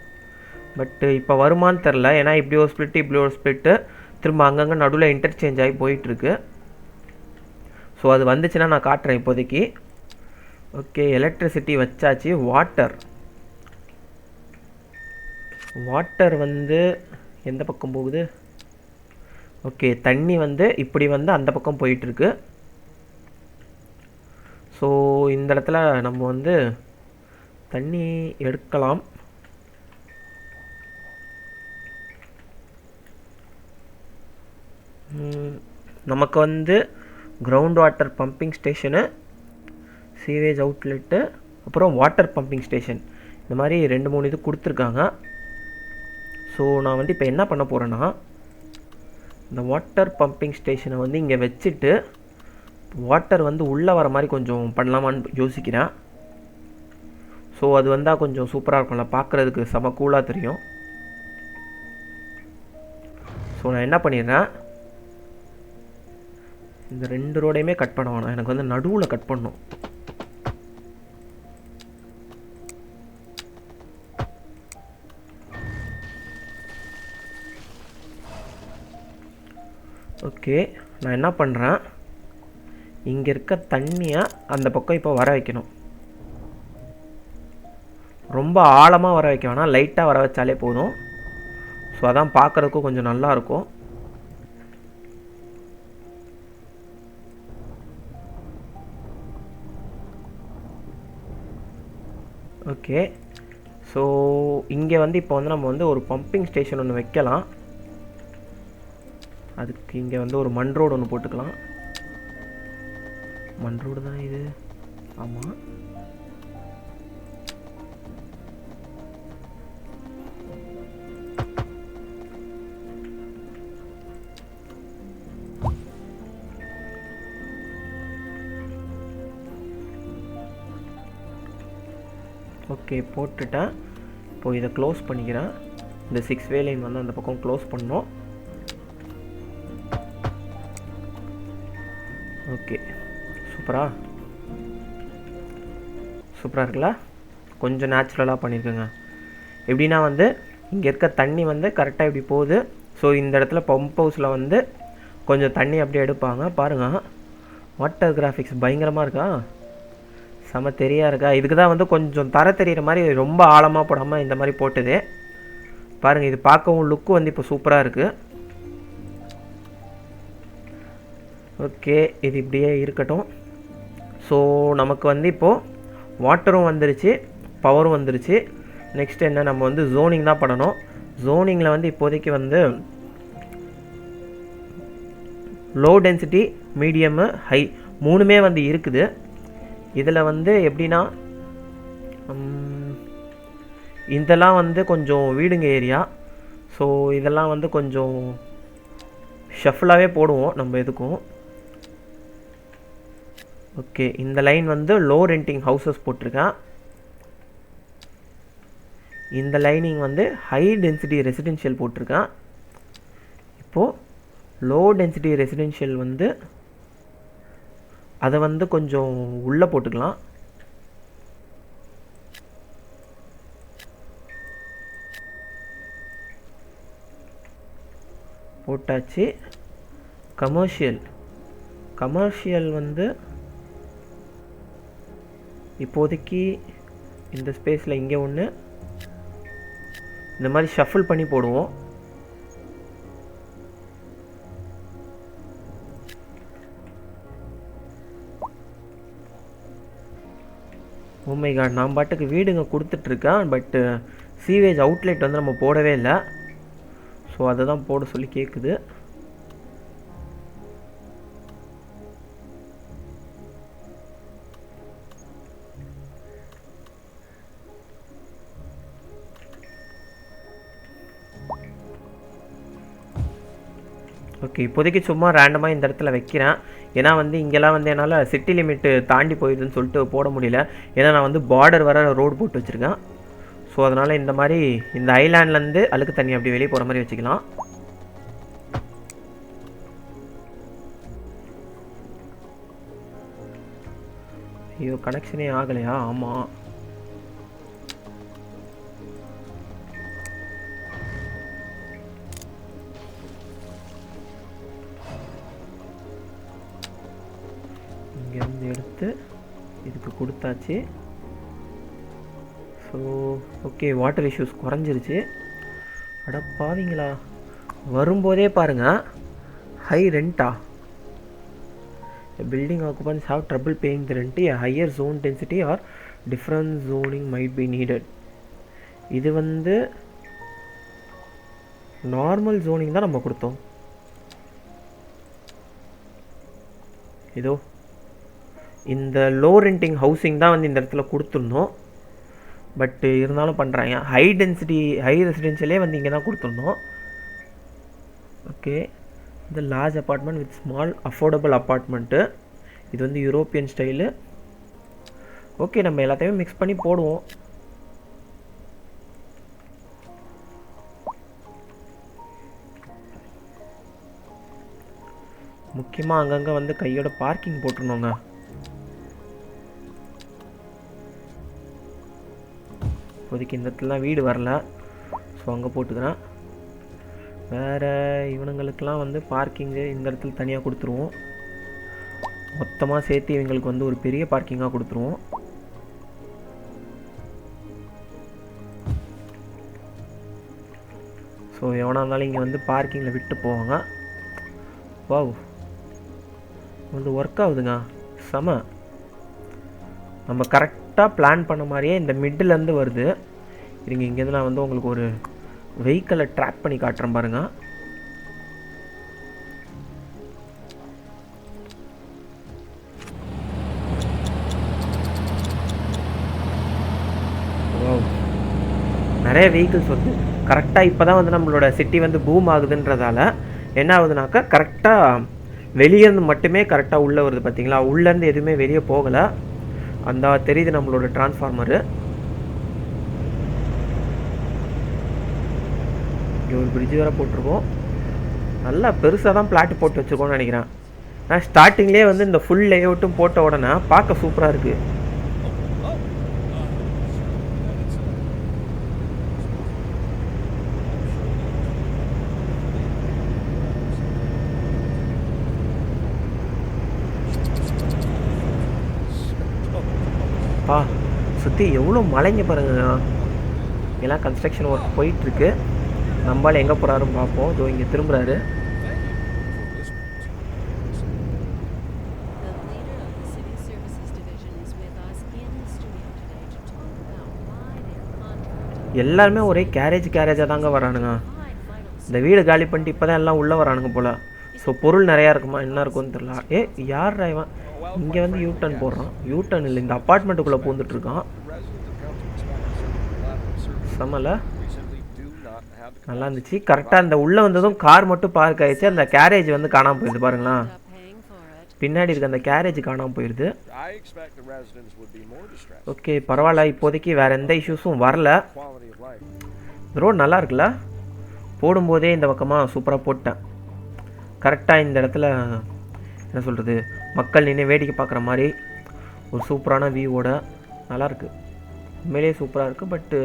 பட்டு இப்போ வருமானு தெரில. ஏன்னா இப்படி ஒரு ஸ்ப்ளிட்டு இப்படி ஒரு ஸ்ப்ளிட்டு திரும்ப அங்கங்கே நடுவில் இன்டர்சேஞ்ச் ஆகி போயிட்டுருக்கு. ஸோ அது வந்துச்சுன்னா நான் காட்டுறேன் இப்போதைக்கு. ஓகே, எலக்ட்ரிசிட்டி வச்சாச்சு. வாட்டர் வந்து எந்த பக்கம் போகுது? ஓகே, தண்ணி வந்து இப்படி வந்து அந்த பக்கம் போயிட்டுருக்கு. ஸோ இந்த இடத்துல நம்ம வந்து தண்ணி எடுக்கலாம். நமக்கு வந்து ground water pumping station, sewage outlet, அப்புறம் வாட்டர் பம்பிங் ஸ்டேஷன், இந்த மாதிரி 2-3 இது கொடுத்துருக்காங்க. ஸோ நான் வந்து இப்போ என்ன பண்ண போகிறேன்னா, இந்த வாட்டர் பம்பிங் ஸ்டேஷனை வந்து இங்கே வச்சுட்டு வாட்டர் வந்து உள்ளே வர மாதிரி கொஞ்சம் பண்ணலாமான்னு யோசிக்கிறேன். ஸோ அது வந்தால் கொஞ்சம் சூப்பராக இருக்கும்ல, பார்க்குறதுக்கு செம கூலாக தெரியும். ஸோ நான் என்ன பண்ணிடுறேன், இந்த 2 ரோடையுமே கட் பண்ண வேணாம், எனக்கு வந்து நடுவில் கட் பண்ணணும். ஓகே, நான் என்ன பண்ணுறேன், இங்கே இருக்க தண்ணியை அந்த பக்கம் இப்போ வர வைக்கணும். ரொம்ப ஆழமாக வர வைக்க வேணாம், லைட்டாக வர வச்சாலே போதும். ஸோ அதான் பார்க்குறதுக்கும் கொஞ்சம் நல்லாயிருக்கும். ஓகே, ஸோ இங்கே வந்து இப்போ வந்து நம்ம வந்து ஒரு பம்பிங் ஸ்டேஷன் ஒன்று வைக்கலாம். அதுக்கு இங்கே வந்து ஒரு மண் ரோடு ஒன்று போட்டுக்கலாம். மண் ரோடு தான் இது. ஆமாம், ஓகே போட்டுட்டேன். இப்போது இதை க்ளோஸ் பண்ணிக்கிறேன். இந்த 6 வே லைன் வந்து அந்த பக்கம் க்ளோஸ் பண்ணோம். ஓகே, சூப்பராக இருக்குல்ல, கொஞ்சம் நேச்சுரலாக பண்ணியிருக்கேங்க. எப்படின்னா வந்து இங்கே இருக்க தண்ணி வந்து கரெக்டாக இப்படி போகுது. ஸோ இந்த இடத்துல பம்ப் ஹவுஸில் வந்து கொஞ்சம் தண்ணி அப்படியே எடுப்பாங்க. பாருங்கள், வாட்டர் கிராஃபிக்ஸ் பயங்கரமாக இருக்கா, செம தெரியா இருக்கா. இதுக்கு தான் வந்து கொஞ்சம் தர தெரிகிற மாதிரி ரொம்ப ஆழமாக போடாமல் இந்த மாதிரி போட்டுது. பாருங்கள், இது பார்க்கவும் லுக்கு வந்து இப்போ சூப்பராக இருக்குது. ஓகே, இது இப்படியே இருக்கட்டும். ஸோ நமக்கு வந்து இப்போது வாட்டரும் வந்துருச்சு, பவரும் வந்துருச்சு. நெக்ஸ்ட் என்ன, நம்ம வந்து ஜோனிங் தான் பண்ணணும். ஜோனிங்கில் வந்து இப்போதைக்கு வந்து லோ டென்சிட்டி, மீடியமு, ஹை 3மே வந்து இருக்குது. இதில் வந்து எப்படின்னா இதெல்லாம் வந்து கொஞ்சம் வீடுங்க ஏரியா. ஸோ இதெல்லாம் வந்து கொஞ்சம் ஷஃபிளாகவே போடுவோம் நம்ம எதுக்கும். ஓகே, இந்த லைன் வந்து லோ ரெண்டிங் ஹவுசஸ் போட்டிருக்கேன். இந்த லைனிங் வந்து ஹை டென்சிட்டி ரெசிடென்ஷியல் போட்டிருக்கேன். இப்போது லோ டென்சிட்டி ரெசிடென்ஷியல் வந்து அதை வந்து கொஞ்சம் உள்ளே போட்டுக்கலாம். போட்டாச்சு. கமர்ஷியல் வந்து இப்போதைக்கு இந்த ஸ்பேஸில் இங்கே ஒன்று இந்த மாதிரி ஷஃபிள் பண்ணி போடுவோம். ஓ மை காட், நான் பாட்டுக்கு வீடுங்க கொடுத்துட்ருக்கேன். பட்டு சீவேஜ் அவுட்லெட் வந்து நம்ம போடவே இல்லை. ஸோ அதை தான் போட சொல்லி கேட்குது. ஓகே, இப்போதைக்கு சும்மா ரேண்டமாக இந்த இடத்துல வைக்கிறேன். ஏன்னா வந்து இங்கெல்லாம் வந்து என்னால் சிட்டி லிமிட்டு தாண்டி போயிடுதுன்னு சொல்லிட்டு போட முடியல. ஏன்னா நான் வந்து பார்டர் வர ரோடு போட்டு வச்சுருக்கேன். ஸோ அதனால் இந்த மாதிரி இந்த ஐலாண்ட்லேருந்து அழுக்கு தண்ணி அப்படி வெளியே போகிற மாதிரி வச்சுக்கலாம். ஐயோ, கனெக்ஷனே ஆகலையா? ஆமாம், இங்கேருந்து எடுத்து இதுக்கு கொடுத்தாச்சு. ஸோ ஓகே, வாட்டர் இஷ்யூஸ் குறைஞ்சிருச்சு. அடப்பாவீங்களா, வரும்போதே பாருங்கள், ஹை ரெண்டா. Building occupants have trouble paying the rent. A higher zone density or different zoning might be needed. இது வந்து நார்மல் ஜோனிங் தான் நம்ம கொடுத்தோம். இதோ இந்த லோ ரெண்டிங் ஹவுசிங் தான் வந்து இந்த இடத்துல கொடுத்துருந்தோம். பட்டு இருந்தாலும் பண்ணுறாங்க. ஹை டென்சிட்டி ஹை ரெசிடென்ஷியலே வந்து இங்கே தான் கொடுத்துருந்தோம். ஓகே, இந்த large apartment with small affordable apartment. இது வந்து யூரோப்பியன் ஸ்டைலு. ஓகே, நம்ம எல்லாத்தையுமே மிக்ஸ் பண்ணி போடுவோம். முக்கியமாக அங்கங்கே வந்து கையோட பார்க்கிங் போட்டுருணுங்க. இப்போதைக்கு இந்த இடத்துலலாம் வீடு வரல, ஸோ அங்கே போட்டுக்கிறேன். வேறு இவனுங்களுக்கெல்லாம் வந்து பார்க்கிங்கு இந்த இடத்துல தனியாக கொடுத்துருவோம். மொத்தமாக சேர்த்து இவங்களுக்கு வந்து ஒரு பெரிய பார்க்கிங்காக கொடுத்துருவோம். ஸோ எவனாக இருந்தாலும் இங்கே வந்து பார்க்கிங்கில் விட்டு போவாங்க. வாவ், வந்து ஒர்க் ஆகுதுங்க, செம. நம்ம கரெக்டாக பிளான் பண்ண மாதிரியே இந்த மிட்டிலேருந்து வருது. இருங்க, இங்கேருந்து நான் வந்து உங்களுக்கு ஒரு வெஹிக்கிளை ட்ராக் பண்ணி காட்டுறேன் பாருங்கள். நிறைய வெஹிக்கிள்ஸ் வருது. கரெக்டாக இப்போ தான் வந்து நம்மளோட சிட்டி வந்து பூம் ஆகுதுன்றதால என்ன ஆகுதுனாக்கா கரெக்டாக வெளியேருந்து மட்டுமே கரெக்டாக உள்ளே வருது. பார்த்தீங்களா, உள்ளேருந்து எதுவுமே வெளியே போகலை. அந்த தெரியுது நம்மளோட டிரான்ஸ்ஃபார்மரு. இங்கே ஒரு பிரிட்ஜ் வேறு போட்டிருக்கோம். நல்லா பெருசாக தான் பிளாட் போட்டு வச்சுருக்கோன்னு நினைக்கிறேன். நான் ஸ்டார்டிங்லேயே வந்து இந்த ஃபுல் லேஅவுட்டும் போட்ட உடனே பார்க்க சூப்பராக இருக்குது. சுற்றி எவ்வளோ மலைங்க பாருங்க. எல்லாம் கன்ஸ்ட்ரக்ஷன் ஒர்க் போயிட்டுருக்கு. நம்மளால் எங்கே போகிறாருன்னு பார்ப்போம். இதோ இங்கே திரும்புகிறாரு. எல்லாருமே ஒரே கேரேஜாக தாங்க வரானுங்க. இந்த வீடு காலி பண்ணிட்டு இப்போ தான் எல்லாம் உள்ளே வரானுங்க போல். ஸோ பொருள் நிறையா இருக்குமா, என்ன இருக்குன்னு தெரியல. யார் இவன் இங்கே வந்து யூட்டர்ன் போடுறான்? யூட்டர்ன் இல்லை, இந்த அப்பார்ட்மெண்ட்டுக்குள்ளே பூந்துட்டுருக்கான். செம்மல, நல்லா இருந்துச்சு. கரெக்டாக அந்த உள்ளே வந்ததும் கார் மட்டும் பார்க் ஆகிடுச்சு. அந்த கேரேஜ் வந்து காணாமல் போயிடுது பாருங்களா. பின்னாடி இருக்க அந்த கேரேஜ் காணாமல் போயிடுது. ஓகே, பரவாயில்ல. இப்போதைக்கு வேறு எந்த இஷ்யூஸும் வரல. ரோடு நல்லா இருக்குல்ல. போடும்போதே இந்த பக்கமாக சூப்பராக போட்டேன். கரெக்டாக இந்த இடத்துல என்ன சொல்கிறது, மக்கள் நின்று வேடிக்கை பார்க்குற மாதிரி ஒரு சூப்பரான வியூவோட நல்லாயிருக்கு. உண்மையிலேயே சூப்பராக இருக்குது. பட்டு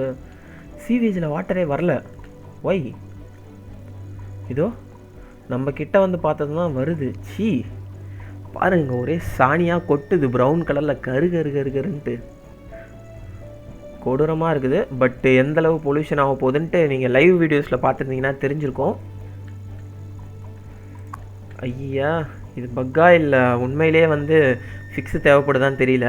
சீவேஜில் வாட்டரே வரல. ஒய், இதோ நம்ம கிட்ட வந்து பார்த்தது தான் வருது. சீ பாருங்க, ஒரே சாணியாக கொட்டுது. ப்ரௌன் கலரில் கருன்ட்டு கொடூரமாக இருக்குது. பட்டு எந்தளவு பொல்யூஷன் ஆக போகுதுன்ட்டு நீங்கள் லைவ் வீடியோஸில் பார்த்துருந்தீங்கன்னா தெரிஞ்சிருக்கும். ஐயா, இது பக்கா இல்லை உண்மையிலே வந்து ஃபிக்ஸு தேவைப்படுதான்னு தெரியல.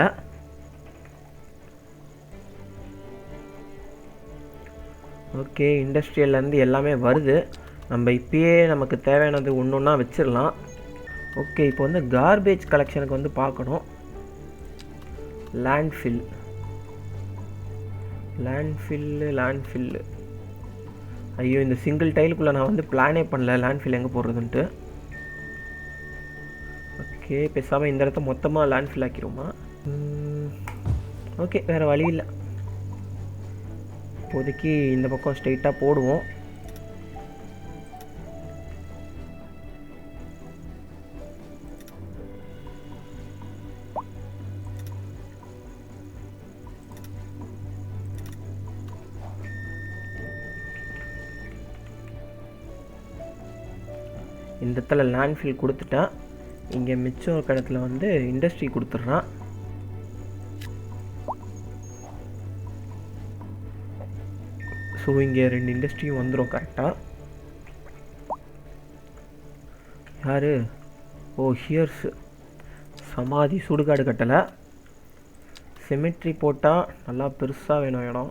ஓகே, இண்டஸ்ட்ரியல்லேருந்து எல்லாமே வருது. நம்ம இப்பயே நமக்கு தேவையானது ஒன்று ஒன்றா வச்சிடலாம். ஓகே, இப்போ வந்து கார்பேஜ் கலெக்ஷனுக்கு வந்து பார்க்கணும். லேண்ட்ஃபில்லு. ஐயோ, இந்த சிங்கிள் டைலுக்குள்ளே நான் வந்து பிளானே பண்ணல லேண்ட்ஃபில் எங்கே போடுறதுன்ட்டு. ஓகே, பேசாமல் இந்த இடத்த மொத்தமாக லேண்ட்ஃபில் ஆக்கிடுவோமா? ஓகே, வேறு வழி இல்லை. இப்போதைக்கு இந்த பக்கம் ஸ்ட்ரெயிட்டாக போடுவோம். இந்த இடத்துல லேண்ட்ஃபில் கொடுத்துட்டேன். இங்கே மிச்சம் இடத்துல வந்து இண்டஸ்ட்ரி கொடுத்துட்றான். ஸோ இங்கே 2 இண்டஸ்ட்ரியும் வந்துடும் கரெக்டாக. யார்? ஓ, ஹியர்ஸ் சமாதி சுடுகாடு கட்டலை. சிமெட்ரி போட்டால் நல்லா பெருசாக வேணும் இடம்.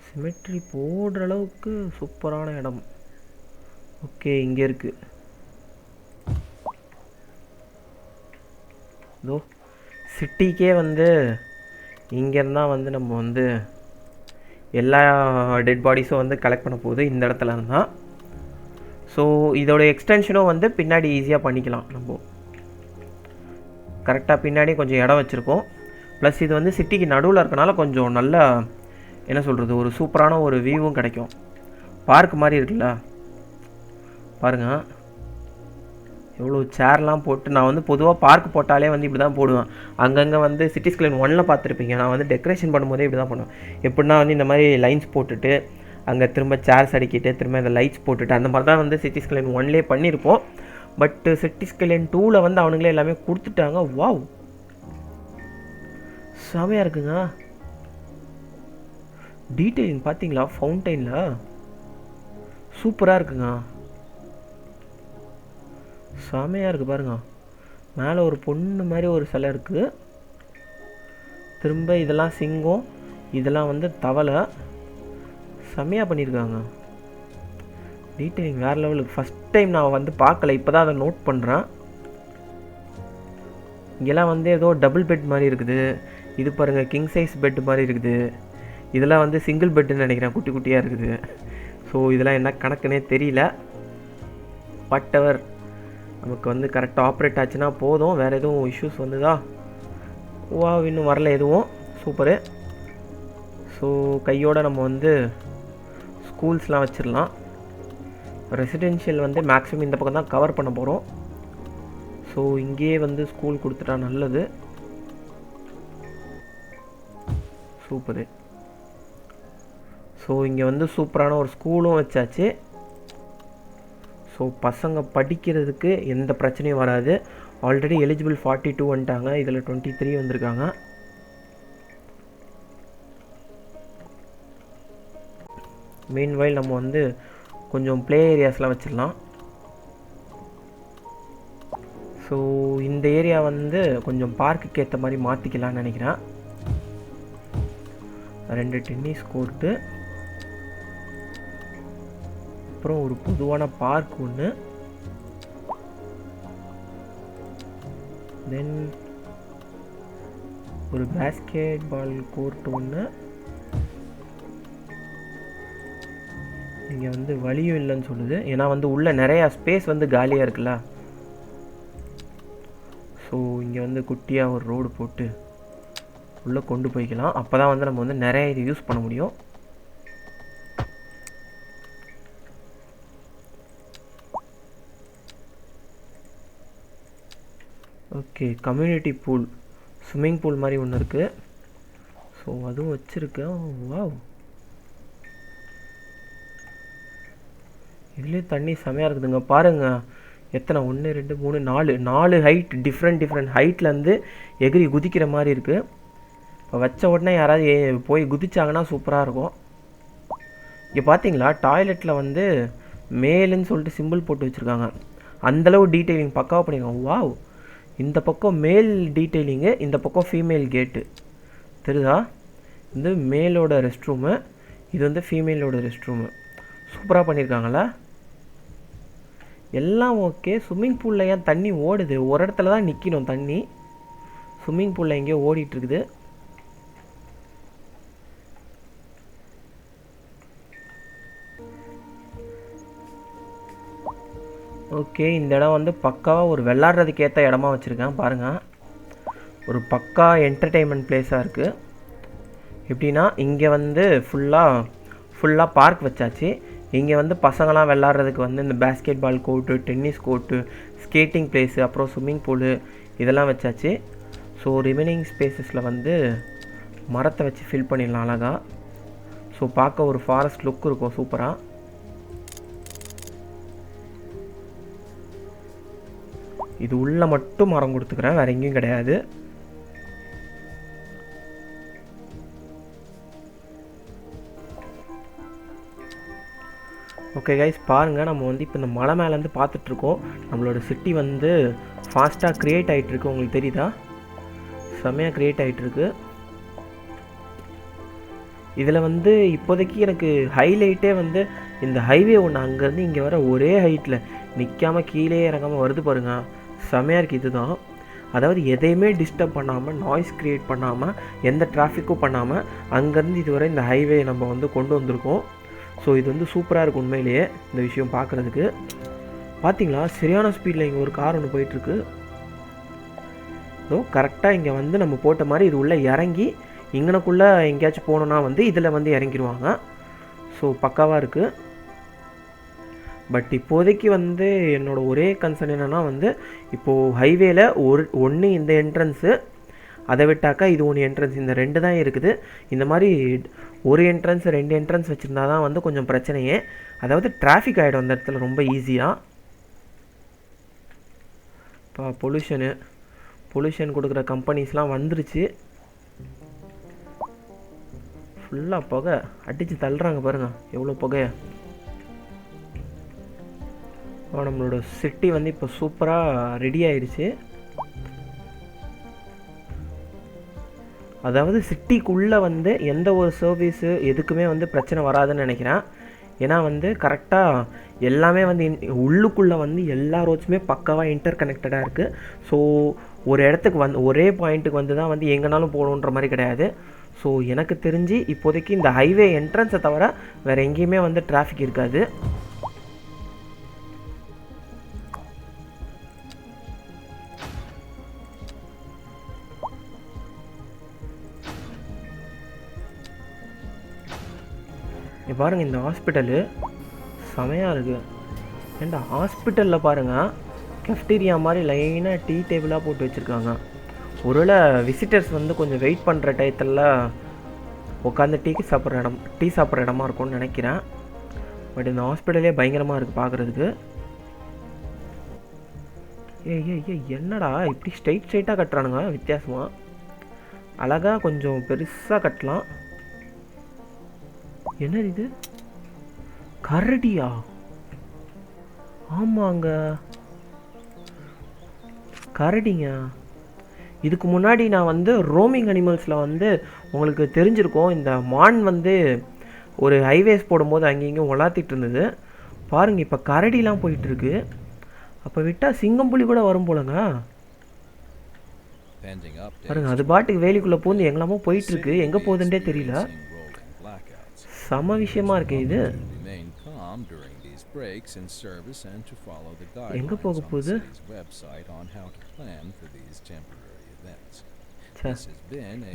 சிமெட்ரி போடுற அளவுக்கு சூப்பரான இடம். ஓகே, இங்கே இருக்குது. இதோ சிட்டிக்கே வந்து இங்கேருந்தான் வந்து நம்ம வந்து எல்லா டெட் பாடிஸும் வந்து கலெக்ட் பண்ண போகுது இந்த இடத்துல இருந்தால். ஸோ இதோட எக்ஸ்டென்ஷனும் வந்து பின்னாடி ஈஸியாக பண்ணிக்கலாம். நம்ம கரெக்டாக பின்னாடி கொஞ்சம் இடம் வச்சுருக்கோம். ப்ளஸ் இது வந்து சிட்டிக்கு நடுவில் இருக்கனால கொஞ்சம் நல்லா என்ன சொல்கிறது, ஒரு சூப்பரான ஒரு வியூவும் கிடைக்கும். பார்க் மாதிரி இருக்குல்ல பாருங்கள், எவ்வளோ சேர்லாம் போட்டு. நான் வந்து பொதுவாக பார்க் போட்டாலே வந்து இப்படி தான் போடுவேன். அங்கங்கே வந்து சிட்டி ஸ்கைலைன் 1ல் பார்த்துருப்பீங்க, நான் வந்து டெக்கரேஷன் பண்ணும்போதே இப்படி தான் பண்ணுவேன். எப்படின்னா வந்து இந்த மாதிரி லைன்ஸ் போட்டுட்டு அங்கே திரும்ப சேர்ஸ் அடிக்கிட்டு திரும்ப இந்த லைட்ஸ் போட்டுட்டு அந்த மாதிரி தான் வந்து சிட்டி ஸ்கைலைன் 1லே பண்ணியிருப்போம். பட்டு சிட்டி ஸ்கைலைன் 2ல் வந்து அவனுங்களே எல்லாமே கொடுத்துட்டாங்க. வாவ், செமையாக இருக்குங்க. டீட்டெயிலிங் பார்த்தீங்களா, ஃபவுண்டைனில் சூப்பராக இருக்குங்க, செமையாக இருக்குது பாருங்க. மேலே ஒரு பொண்ணு மாதிரி ஒரு சிலை இருக்குது. திரும்ப இதெல்லாம் சிங்கம், இதெல்லாம் வந்து தவளை. செமையாக பண்ணியிருக்காங்க. டீட்டெயிலிங் வேறு லெவலுக்கு. ஃபஸ்ட் டைம் நான் வந்து பார்க்கல, இப்போ தான் அதை நோட் பண்ணுறேன். இங்கெல்லாம் வந்து ஏதோ டபுள் பெட் மாதிரி இருக்குது. இது பாருங்கள், கிங் சைஸ் பெட் மாதிரி இருக்குது. இதெல்லாம் வந்து சிங்கிள் பெட்டுன்னு நினைக்கிறேன், குட்டி குட்டியாக இருக்குது. ஸோ இதெல்லாம் என்ன கணக்குன்னே தெரியல. பட்டவர் நமக்கு வந்து கரெக்டாக ஆப்ரேட் ஆச்சுன்னா போதும். வேறு எதுவும் இஷ்யூஸ் வந்துதா? வா, இன்னும் வரல எதுவும். சூப்பரு. ஸோ கையோடு நம்ம வந்து ஸ்கூல்ஸ்லாம் வச்சிடலாம். ரெசிடென்ஷியல் வந்து மேக்ஸிமம் இந்த பக்கம் தான் கவர் பண்ண போகிறோம். ஸோ இங்கேயே வந்து ஸ்கூல் கொடுத்துட்டா நல்லது. சூப்பரு. ஸோ இங்கே வந்து சூப்பரான ஒரு ஸ்கூலும் வச்சாச்சு. ஸோ பசங்க படிக்கிறதுக்கு எந்த பிரச்சனையும் வராது. ஆல்ரெடி எலிஜிபிள் 42 வந்துட்டாங்க, இதில் 23 வந்திருக்காங்க. மெயின்வைல் நம்ம வந்து கொஞ்சம் ப்ளே ஏரியாஸ்லாம் வச்சிடலாம். ஸோ இந்த ஏரியா வந்து கொஞ்சம் பார்க்குக்கு ஏற்ற மாதிரி மாற்றிக்கலான்னு நினைக்கிறேன். 2 டென்னிஸ் கோர்ட்டு, அப்புறம் ஒரு பொதுவான பார்க் ஒன்று, தென் ஒரு பேஸ்கெட் பால் கோர்ட் ஒன்று. இங்கே வந்து வழியும் இல்லைன்னு சொல்லுது, ஏன்னா வந்து உள்ள நிறையா ஸ்பேஸ் வந்து காலியாக இருக்குல்ல. ஸோ இங்கே வந்து குட்டியாக ஒரு ரோடு போட்டு உள்ளே கொண்டு போய்க்கலாம். அப்போ தான் வந்து நம்ம வந்து நிறைய இது யூஸ் பண்ண முடியும். Okay, community pool, swimming pool மாதிரி ஒன்று இருக்குது. ஸோ அதுவும் வச்சுருக்கேன். வாவ், இதுலேயே தண்ணி செமையாக இருக்குதுங்க. பாருங்கள் எத்தனை, 1 2 3 4 ஹைட், டிஃப்ரெண்ட் ஹைட்லேருந்து எகிரி குதிக்கிற மாதிரி இருக்குது. இப்போ வச்ச உடனே யாராவது போய் குதிச்சாங்கன்னா சூப்பராக இருக்கும். இங்கே பார்த்தீங்களா, டாய்லெட்டில் வந்து மேலுன்னு சொல்லிட்டு சிம்பிள் போட்டு வச்சுருக்காங்க. அந்தளவு டீட்டெயிலிங் பக்காவாக பண்ணியிருக்காங்க. வாவ், இந்த பக்கம் மேல் டீட்டெயிலிங்கு, இந்த பக்கம் ஃபீமேல் கேட்டு தெரியுதா? இது மேலோட ரெஸ்ட் ரூமு, இது வந்து ஃபீமேலோட ரெஸ்ட் ரூமு. சூப்பராக பண்ணியிருக்காங்களா? எல்லாம் ஓகே. ஸ்விம்மிங் பூலில் ஏன் தண்ணி ஓடுது? ஒரு இடத்துல தான் நிற்கணும் தண்ணி. ஸ்விம்மிங் பூலில் எங்கேயோ ஓடிட்டுருக்குது. ஓகே, இந்த இடம் வந்து பக்காவாக ஒரு விளாட்றதுக்கு ஏற்ற இடமா வச்சுருக்கேன் பாருங்கள். ஒரு பக்கா என்டர்டெயின்மெண்ட் பிளேஸாக இருக்குது. எப்படின்னா இங்கே வந்து ஃபுல்லாக பார்க் வச்சாச்சு. இங்கே வந்து பசங்களாம் விளாட்றதுக்கு வந்து இந்த basketball court, tennis court, skating place, அப்புறம் ஸ்விம்மிங் பூலு இதெல்லாம் வச்சாச்சு. ஸோ ரிமைனிங் ஸ்பேசஸில் வந்து மரத்தை வச்சு ஃபில் பண்ணிடலாம் அழகாக. ஸோ பார்க்க ஒரு ஃபாரஸ்ட் லுக் இருக்கும் சூப்பராக. இது உள்ளே மட்டும் மரம் கொடுத்துக்கிறேன், வேறு எங்கேயும் கிடையாது. ஓகே கைஸ், பாருங்கள் நம்ம வந்து இப்போ இந்த மலை மேலேருந்து பார்த்துட்ருக்கோம். நம்மளோட சிட்டி வந்து ஃபாஸ்ட்டாக க்ரியேட் ஆகிட்டுருக்கு. உங்களுக்கு தெரியுதா? செம்மையாக க்ரியேட் ஆகிட்டுருக்கு. இதில் வந்து இப்போதைக்கு எனக்கு ஹைலைட்டே வந்து இந்த ஹைவே ஒன்று அங்கேருந்து இங்கே வர ஒரே ஹைட்டில் நிற்காமல் கீழே இறங்காமல் வருது பாருங்க. செம்மையாக இருக்குது. இதுதான், அதாவது எதையுமே டிஸ்டர்ப் பண்ணாமல், நாய்ஸ் க்ரியேட் பண்ணாமல், எந்த டிராஃபிக்கும் பண்ணாமல் அங்கேருந்து இதுவரை இந்த ஹைவே நம்ம வந்து கொண்டு வந்திருக்கோம். ஸோ இது வந்து சூப்பராக இருக்கும் உண்மையிலேயே இந்த விஷயம் பார்க்குறதுக்கு. பார்த்தீங்களா, சரியான ஸ்பீடில் இங்கே ஒரு கார் ஒன்று போயிட்டுருக்கு. ஸோ கரெக்டாக இங்கே வந்து நம்ம போட்ட மாதிரி இது உள்ளே இறங்கி இங்கனக்குள்ளே எங்கேயாச்சும் போகணுன்னா வந்து இதில் வந்து இறங்கிடுவாங்க. ஸோ பக்காவாக இருக்குது. பட் இப்போதைக்கு வந்து என்னோடய ஒரே கன்சர்ன் என்னென்னா வந்து இப்போது ஹைவேல ஒன்று இந்த என்ட்ரன்ஸு, அதை விட்டாக்கா இது ஒன்று என்ட்ரன்ஸ், இந்த 2 தான் இருக்குது. இந்த மாதிரி ஒரு என்ட்ரன்ஸ் 2 என்ட்ரன்ஸ் வச்சுருந்தா தான் வந்து கொஞ்சம் பிரச்சனையே. அதாவது டிராஃபிக் ஆகிடும் அந்த இடத்துல ரொம்ப ஈஸியாக. இப்போ பொல்யூஷன் கொடுக்குற கம்பெனிஸ்லாம் வந்துருச்சு. ஃபுல்லாக புகை அடித்து தள்ளுறாங்க பாருங்கள் எவ்வளோ புகையை. நம்மளோட சிட்டி வந்து இப்போ சூப்பராக ரெடி ஆயிடுச்சு. அதாவது சிட்டிக்குள்ளே வந்து எந்த ஒரு சர்வீஸு எதுக்குமே வந்து பிரச்சனை வராதுன்னு நினைக்கிறேன். ஏன்னா வந்து கரெக்டாக எல்லாமே வந்து உள்ளுக்குள்ளே வந்து எல்லா ரோட்ஸுமே பக்காவாக இன்டர் கனெக்டடாக இருக்குது. ஸோ ஒரு இடத்துக்கு வந்து ஒரே பாயிண்ட்டுக்கு வந்து தான் வந்து எங்கேனாலும் போகணுன்ற மாதிரி கிடையாது. ஸோ எனக்கு தெரிஞ்சு இப்போதைக்கு இந்த ஹைவே என்ட்ரன்ஸை தவிர வேறு எங்கேயுமே வந்து டிராஃபிக் இருக்காது. பாருங்கள் இந்த ஹாஸ்பிட்டலு செமையாக இருக்குது. ஏன்டா ஹாஸ்பிட்டலில் பாருங்கள் கெஃப்டீரியா மாதிரி லைனாக டீ டேபிளாக போட்டு வச்சுருக்காங்க. ஒருவேளை விசிட்டர்ஸ் வந்து கொஞ்சம் வெயிட் பண்ணுற டயத்தில் உட்காந்து டீ சாப்பிட்ற இடமா இருக்கும்னு நினைக்கிறேன். பட் இந்த ஹாஸ்பிட்டலே பயங்கரமாக இருக்குது பார்க்குறதுக்கு. என்னடா இப்படி ஸ்ட்ரைட்டாக கட்டுறானுங்க வித்தியாசமாக. அழகாக கொஞ்சம் பெருசாக கட்டலாம். என்னது இது? கரடியா? ஆமாங்க கரடிங்க. இதுக்கு முன்னாடி நான் வந்து ரோமிங் அனிமல்ஸில் வந்து உங்களுக்கு தெரிஞ்சிருக்கோம், இந்த மான் வந்து ஒரு ஹைவேஸ் போடும்போது அங்கேயும் உலாத்திட்டு இருந்தது. பாருங்கள் இப்போ கரடிலாம் போயிட்டுருக்கு. அப்போ விட்டால் சிங்கம்புலி கூட வரும் போலங்க. பாருங்கள் அது பாட்டுக்கு வேலிக்குள்ளே பூந்து எங்கெல்லாமோ போயிட்டுருக்கு. எங்கே போகுதுன்றே தெரியல. சம விஷயமா இருக்கு இது. எங்கே போக போகுது?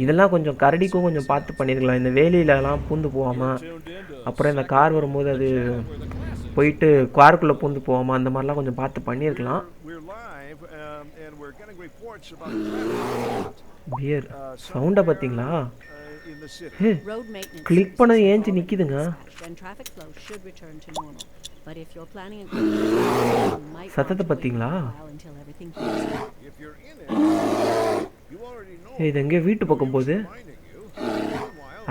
இதெல்லாம் கொஞ்சம் கரடிக்கும் கொஞ்சம் பார்த்து பண்ணியிருக்கலாம். இந்த வேலியிலலாம் பூந்து போகாமல், அப்புறம் இந்த கார் வரும்போது அது போயிட்டு காருக்குள்ளே பூந்து போகாமல் அந்த மாதிரிலாம் கொஞ்சம் பார்த்து பண்ணியிருக்கலாம். பியர் சவுண்டை பார்த்தீங்களா? கிளிக் பண்ண ஏஞ்சி நிற்கிதுங்க. சத்தத்தை பார்த்தீங்களா? இது எங்கே வீட்டு பக்கம் போகுது.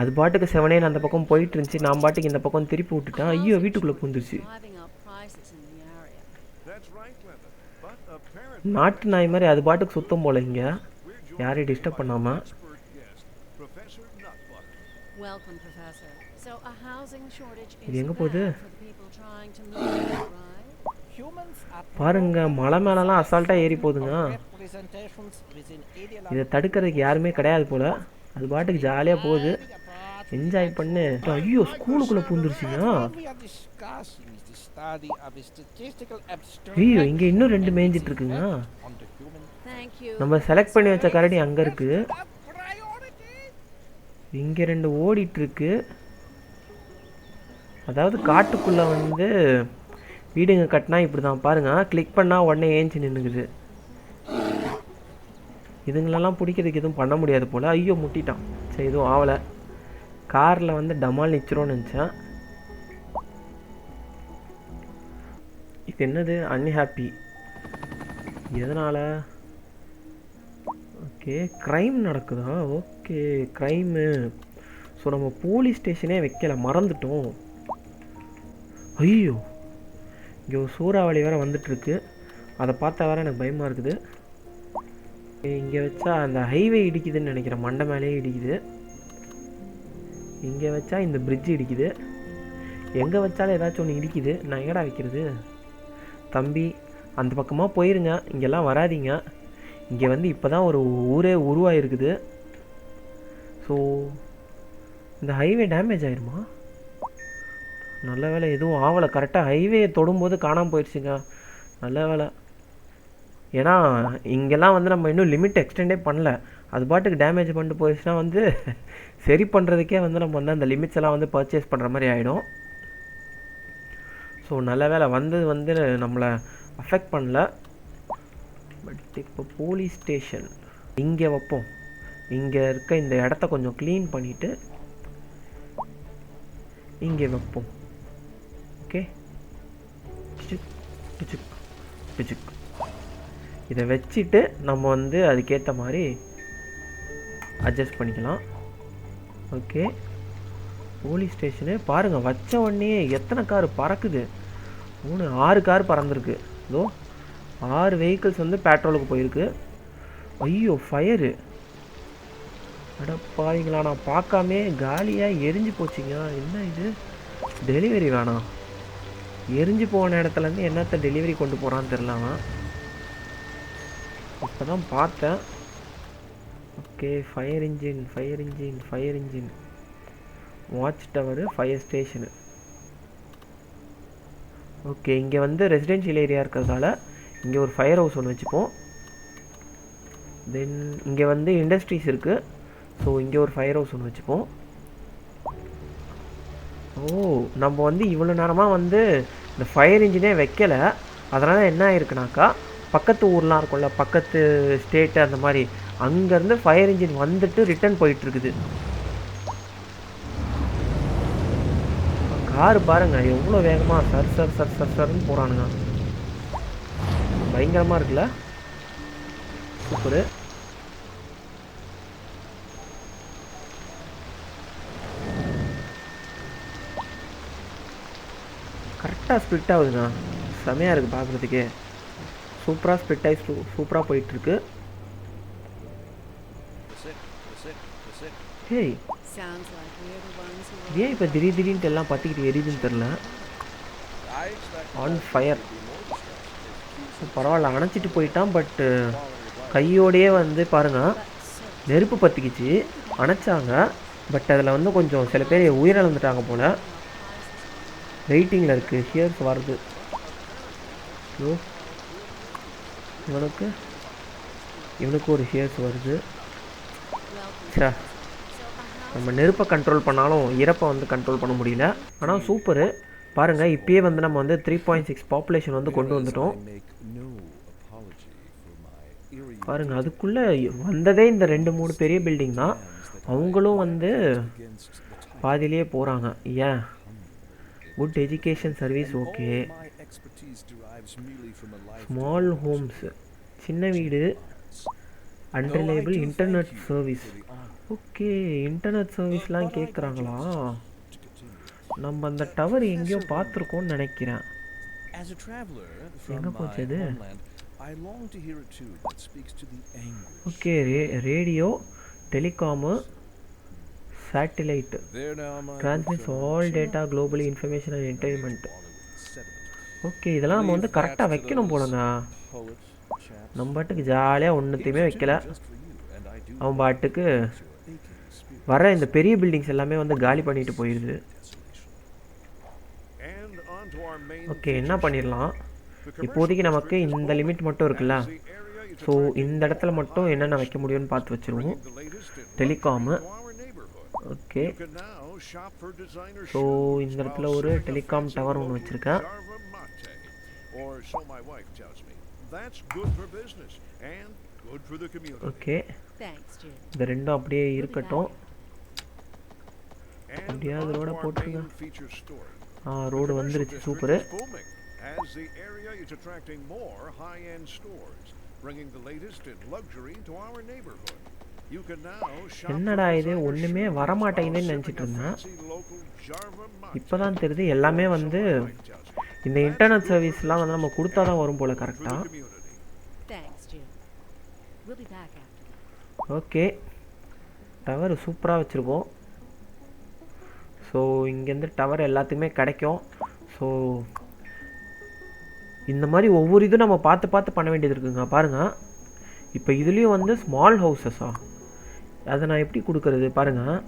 அது பாட்டுக்கு செவனேன்னு அந்த பக்கம் போயிட்டு இருந்துச்சு. நான் பாட்டுக்கு இந்த பக்கம் திருப்பி விட்டுட்டேன். ஐயோ வீட்டுக்குள்ளே பூந்துருச்சு. நாட்டு நாய் மாதிரி அது பாட்டுக்கு சுத்தம் போல இங்கே யாரையும் டிஸ்டர்ப் பண்ணாமல். இது எங்கே போகுது பாருங்க. மலை மேலெல்லாம் அசால்ட்டாக ஏறி போகுதுங்க. இதை தடுக்கிறதுக்கு யாருமே கிடையாது போல். அது பாட்டுக்கு ஜாலியாக போகுது. என்ஜாய் பண்ணு. ஐயோ ஸ்கூலுக்குள்ளே பூந்துருச்சுங்க. ஐயோ இங்கே இன்னும் 2 மேய்ஞ்சிட்டு இருக்குங்க. நம்ம செலக்ட் பண்ணி வச்ச கரடி அங்கே இருக்குது. இங்கே 2 ஓடிட்டுருக்கு. அதாவது காட்டுக்குள்ளே வந்து வீடுங்க கட்டினா இப்படி தான் பாருங்கள். கிளிக் பண்ணால் உடனே ஏஞ்சி நின்றுக்குது. இதுங்களெல்லாம் பிடிக்கிறதுக்கு எதுவும் பண்ண முடியாது போல். ஐயோ முட்டிட்டான். சரி எதுவும் ஆகலை. காரில் வந்து டமால் நிச்சிரோன்னு நினச்சேன். இது என்னது? அன்ஹாப்பி. எதனால்? ஓகே க்ரைம் நடக்குதா? Okay crime. ஸோ நம்ம போலீஸ் ஸ்டேஷனே வைக்கல, மறந்துட்டோம். ஐயோ இங்கே ஒரு சூறாவளி வேறு வந்துட்டுருக்கு. அதை பார்த்தா வேறு எனக்கு பயமாக இருக்குது. இங்கே வச்சா அந்த ஹைவே இடிக்குதுன்னு நினைக்கிறேன். மண்டை மேலேயே இடிக்குது. இங்கே வச்சா இந்த பிரிட்ஜ் இடிக்குது. எங்கே வச்சாலும் ஏதாச்சும் ஒன்று இடிக்குது. நான் எங்கடா வைக்கிறது? தம்பி அந்த பக்கமாக போயிருங்க, இங்கெல்லாம் வராதிங்க. இங்கே வந்து இப்போ தான் ஒரு ஊரே உருவாயிருக்குது. ஸோ இந்த ஹைவே டேமேஜ் ஆகிருமா? நல்ல வேலை எதுவும் ஆகலை. கரெக்டாக ஹைவே தொடும்போது காணாமல் போயிடுச்சுங்க. நல்ல வேலை. ஏன்னா இங்கெல்லாம் வந்து நம்ம இன்னும் லிமிட் எக்ஸ்டெண்டே பண்ணல. அது பாட்டுக்கு டேமேஜ் பண்ணிட்டு போயிடுச்சுன்னா வந்து சரி பண்ணுறதுக்கே வந்து நம்ம வந்து அந்த லிமிட்ஸ் எல்லாம் வந்து பர்ச்சேஸ் பண்ணுற மாதிரி ஆகிடும். ஸோ நல்ல வேலை வந்தது வந்து நம்மளை அஃபெக்ட் பண்ணல. பட் இப்போ போலீஸ் ஸ்டேஷன் இங்கே வைப்போம். இங்கே இருக்க இந்த இடத்த கொஞ்சம் க்ளீன் பண்ணிவிட்டு இங்கே வைப்போம். ஓகே, இதை வச்சுட்டு நம்ம வந்து அதுக்கேற்ற மாதிரி அட்ஜஸ்ட் பண்ணிக்கலாம். ஓகே, போலீஸ் ஸ்டேஷனு பாருங்கள், வச்ச உடனே எத்தனை கார் பறக்குது. 6 கார் பறந்துருக்கு. இதோ 6 வெஹிக்கிள்ஸ் வந்து பெட்ரோலுக்கு போயிருக்கு. ஐயோ ஃபயரு, அடப்பாவீங்களா, நான் பார்க்காமே காலியாக எரிஞ்சு போச்சுங்க. என்ன இது, டெலிவரி வேணாம், எரிஞ்சு போன இடத்துலேருந்து என்னத்தை டெலிவரி கொண்டு போகிறான்னு தெரிலாமா. இப்போ தான் பார்த்தேன். Okay, fire engine, watch tower, fire station. Okay, இங்கே வந்து ரெசிடென்ஷியல் ஏரியா இருக்கிறதால இங்கே ஒரு ஃபயர் ஹவுஸ் ஒன்று வச்சுப்போம். தென் இங்கே வந்து இண்டஸ்ட்ரீஸ் இருக்குது. ஸோ இங்கே ஒரு ஃபயர் ஹவுஸ் ஒன்று வச்சுப்போம். நம்ம வந்து இவ்வளோ நேரமாக வந்து இந்த ஃபயர் இன்ஜினே வைக்கலை. அதனால் என்ன ஆயிருக்குனாக்கா, பக்கத்து ஊர்லாம் இருக்கும்ல, பக்கத்து ஸ்டேட்டு அந்த மாதிரி, அங்கேருந்து ஃபயர் இன்ஜின் வந்துட்டு ரிட்டர்ன் போயிட்டுருக்குது. கார் பாருங்கள் எவ்வளோ வேகமாக சர்ன்னு போகிறானுங்க. பயங்கரமாக இருக்குல்ல, சூப்பரு. கரெக்டாக ஸ்ப்ளிட் ஆகுதுண்ணா, செமையாக இருக்குது பார்க்குறதுக்கே. சூப்பராக ஸ்ப்ளிட் ஆகி சூப்பராக போயிட்டுருக்கு. ஹேய், ஏன் இப்போ திடீர்னு எல்லாம் பற்றிக்கிட்டு எரியுதுன்னு தெரில. On fire. பரவாயில்ல, அணைச்சிட்டு போயிட்டான். பட்டு கையோடையே வந்து பாருங்கள் நெருப்பு பற்றிக்கிச்சு. அணைச்சாங்க, பட் அதில் வந்து கொஞ்சம் சில பேர் உயிரிழந்துட்டாங்க போல். வெயிட்டிங்கில் இருக்குது, ஹியர்ஸ் வருது. ஐயோ, இவனுக்கு ஒரு ஹியர்ஸ் வருது. சே, நம்ம நெருப்பை கண்ட்ரோல் பண்ணாலும் இறப்பை வந்து கண்ட்ரோல் பண்ண முடியல. ஆனால் சூப்பரு. பாருங்கள், இப்போயே வந்து நம்ம வந்து 3.6 பாப்புலேஷன் வந்து கொண்டு வந்துட்டோம். பாருங்கள், அதுக்குள்ளே வந்ததே இந்த 2-3 பெரிய பில்டிங் தான். அவங்களும் வந்து பாதியிலேயே போகிறாங்க. ஏன், good education service, okay. Small homes, சின்ன வீடு, unreliable internet service. Okay, internet சர்வீஸ்லாம் கேட்குறாங்களா? நம்ம அந்த டவர் எங்கேயோ பார்த்துருக்கோன்னு நினைக்கிறேன். எங்கே போச்சு அது? Okay, radio, telecom, satellite, transmits all data globally, information and entertainment. Okay, இதெல்லாம் நம்ம வந்து கரெக்டாக வைக்கணும் போலங்க. நம்ம பாட்டுக்கு ஜாலியாக ஒன்றுத்தையுமே வைக்கல. அவன் பாட்டுக்கு வர இந்த பெரிய பில்டிங்ஸ் எல்லாமே வந்து காலி பண்ணிட்டு போயிடுது. ஓகே, என்ன பண்ணிடலாம், இப்போதைக்கு நமக்கு இந்த லிமிட் மட்டும் இருக்குல்ல. ஸோ இந்த இடத்துல மட்டும் என்னென்ன வைக்க முடியும்னு பார்த்து வச்சுருவோம். டெலிகாமு, ஓகே. ஸோ இந்த இடத்துல ஒரு டெலிகாம் டவர் ஒன்று வச்சுருக்கேன். ஓகே, இந்த ரெண்டும் அப்படியே இருக்கட்டும். அப்படியாவது ரோட போட்டுருங்க. ரோடு வந்துருச்சு, சூப்பரு. என்னடா இது, ஒன்றுமே வரமாட்டேங்குதுன்னு நினச்சிட்டு இருந்தேன். இப்போ தான் தெரியுது எல்லாமே வந்து இந்த இன்டர்நெட் சர்வீஸ்லாம் வந்து நம்ம கொடுத்தா தான் வரும் போல் கரெக்டாக. ஓகே, டவர் சூப்பராக வச்சுருக்கோம். ஸோ இங்கேருந்து டவர் எல்லாத்துக்குமே கிடைக்கும். ஸோ இந்த மாதிரி ஒவ்வொரு இதுவும் நம்ம பார்த்து பண்ண வேண்டியது இருக்குங்க. பாருங்கள், இப்போ இதுலேயும் வந்து ஸ்மால் ஹவுசஸா, அதை நான் எப்படி கொடுக்குறது பாருங்கள்.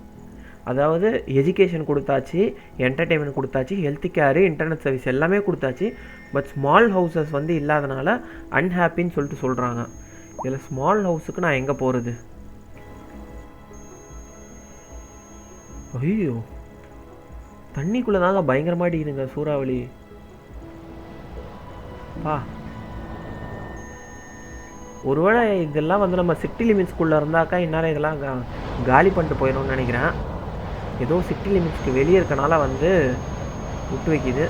அதாவது எஜுகேஷன் கொடுத்தாச்சு, என்டர்டெயின்மெண்ட் கொடுத்தாச்சு, ஹெல்த் கேரு, இன்டர்நெட் சர்வீஸ் எல்லாமே கொடுத்தாச்சு. பட் ஸ்மால் ஹவுசஸ் வந்து இல்லாதனால அன்ஹாப்பின்னு சொல்லிட்டு சொல்கிறாங்க. இதில் ஸ்மால் ஹவுஸுக்கு நான் எங்கே போகிறது? ஐயோ, தண்ணிக்குள்ளே தாங்க பயங்கரமாக அடிக்குதுங்க சூறாவளி. ஒருவேளை இதெல்லாம் வந்து நம்ம சிட்டி லிமிட்ஸ்குள்ளே இருந்தாக்கா இந்நேரம் இதெல்லாம் காலி பண்ணிட்டு போயிடும்னு நினைக்கிறேன். ஏதோ சிட்டி லிமிட்ஸ்க்கு வெளியே இருக்கனால வந்து விட்டு வைக்கிது.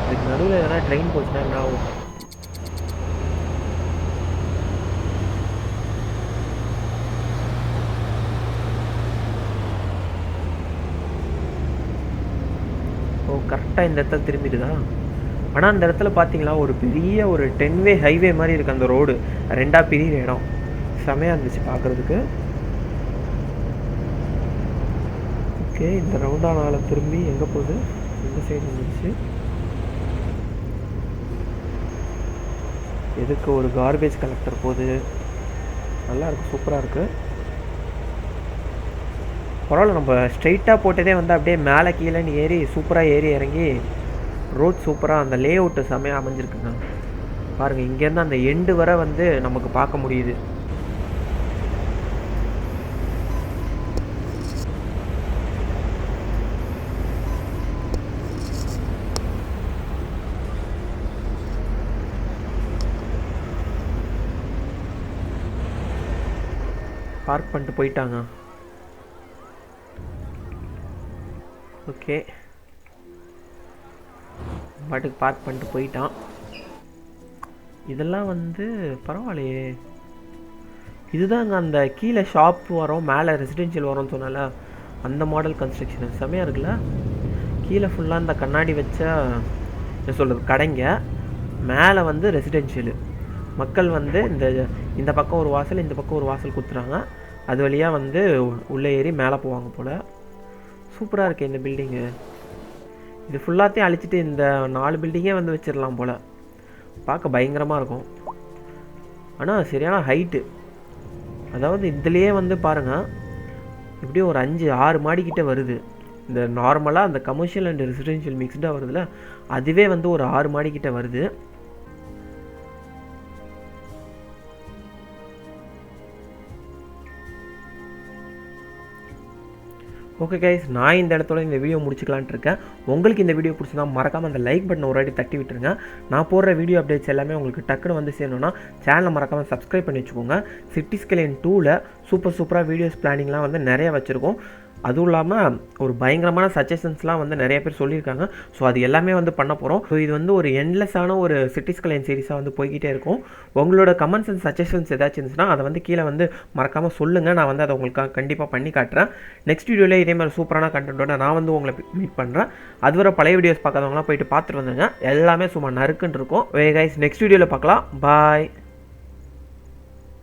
இதுக்கு நடுவில் எதனா ட்ரெயின் போச்சுன்னா என்ன ஆகும்? ஓ, கரெக்டாக இந்த இடத்துல திரும்பிடுதா? ஆனால் அந்த இடத்துல பார்த்தீங்களா ஒரு பெரிய ஒரு 10-வே ஹைவே மாதிரி இருக்குது. அந்த ரோடு ரெண்டாக பிரிகிற இடம் செமையாக இருந்துச்சு பார்க்குறதுக்கு. ஓகே, இந்த ரவுண்டானால திரும்பி எங்கே போகுது? இந்த சைடு வந்துச்சு. எதுக்கு ஒரு கார்பேஜ் கலெக்டர் போகுது. நல்லா இருக்குது, சூப்பராக இருக்குது. பரவாயில்ல, நம்ம ஸ்ட்ரைட்டாக போட்டதே வந்து அப்படியே மேலே கீழேன்னு ஏறி சூப்பராக ஏறி இறங்கி ரோட் சூப்பராக அந்த லே அவுட்டு செமையாக அமைஞ்சிருக்குங்க. பாருங்கள், இங்கேருந்து அந்த எண்டு வரை வந்து நமக்கு பார்க்க முடியுது. பார்க் பண்ணிட்டு போயிட்டாங்க. ஓகே, பாட்டுக்கு பார்க் பண்ணிட்டு போயிட்டான். இதெல்லாம் வந்து பரவாயில்லையே. இதுதாங்க அந்த கீழே ஷாப் வரும், மேலே ரெசிடென்ஷியல் வரும்னு சொன்னால அந்த மாடல் கன்ஸ்ட்ரக்ஷன் செம்மையாக இருக்குல்ல. கீழே ஃபுல்லாக இந்த கண்ணாடி வச்சா என்ன சொல்கிறது, கடைங்க. மேலே வந்து ரெசிடென்ஷியலு. மக்கள் வந்து இந்த பக்கம் ஒரு வாசல், இந்த பக்கம் ஒரு வாசல் கொடுத்துறாங்க. அது வழியாக வந்து உள்ளே ஏறி மேலே போவாங்க போல். சூப்பராக இருக்குது இந்த பில்டிங்கு. இது ஃபுல்லாத்தையும் அழிச்சிட்டு இந்த 4 பில்டிங்கே வந்து வச்சிடலாம் போல். பார்க்க பயங்கரமாக இருக்கும். ஆனால் சரியான ஹைட்டு. அதாவது இதுலேயே வந்து பாருங்கள், இப்படியும் ஒரு 5-6 மாடிக்கிட்ட வருது. இந்த நார்மலாக அந்த கமர்ஷியல் அண்ட் ரெசிடென்ஷியல் மிக்ஸ்டாக வருதுல்ல, அதுவே வந்து ஒரு 6 மாடிக்கிட்ட வருது. ஓகே கைஸ், நான் இந்த இடத்தோட இந்த வீடியோ முடிச்சுக்கலான்ட்டு இருக்கேன். உங்களுக்கு இந்த வீடியோ பிடிச்சிருந்தா மறக்காமல் அந்த லைக் பட்டனை ஒரு வாட்டி தட்டி விட்டுருங்க. நான் போடுற வீடியோ அப்டேட்ஸ் எல்லாமே உங்களுக்கு டக்குன்னு வந்து சேரணும்னா சேனலை மறக்காமல் சப்ஸ்கிரைப் பண்ணி வச்சுக்கோங்க. சிட்டி ஸ்கைலைன் 2ல் சூப்பராக வீடியோஸ் பிளானிங்லாம் வந்து நிறைய வச்சுருக்கோம். அதுவும் இல்லாமல் ஒரு பயங்கரமான சஜஷன்ஸ்லாம் வந்து நிறைய பேர் சொல்லியிருக்காங்க. ஸோ அது எல்லாமே வந்து பண்ண போகிறோம். ஸோ இது வந்து ஒரு எண்ட்லெஸ்ஸான ஒரு சிட்டி ஸ்கைலைன் சீரிஸாக வந்து போய்கிட்டே இருக்கும். உங்களோட கமெண்ட்ஸ் அண்ட் சஜஷன்ஸ் ஏதாச்சும் இருந்துச்சுன்னா அதை வந்து கீழே வந்து மறக்காமல் சொல்லுங்கள். நான் வந்து அதை உங்களுக்கு கண்டிப்பாக பண்ணி காட்டுறேன். நெக்ஸ்ட் வீடியோவில் இதே மாதிரி சூப்பரான கண்டென்ட்டோட நான் வந்து உங்களை மீட் பண்ணுறேன். அதுவரை பழைய வீடியோஸ் பார்க்காதவங்களாம் போயிட்டு பார்த்துட்டு வந்துங்க. எல்லாமே சும்மா நறுக்குன்னு இருக்கும். கைஸ், நெக்ஸ்ட் வீடியோவில் பார்க்கலாம். பாய்.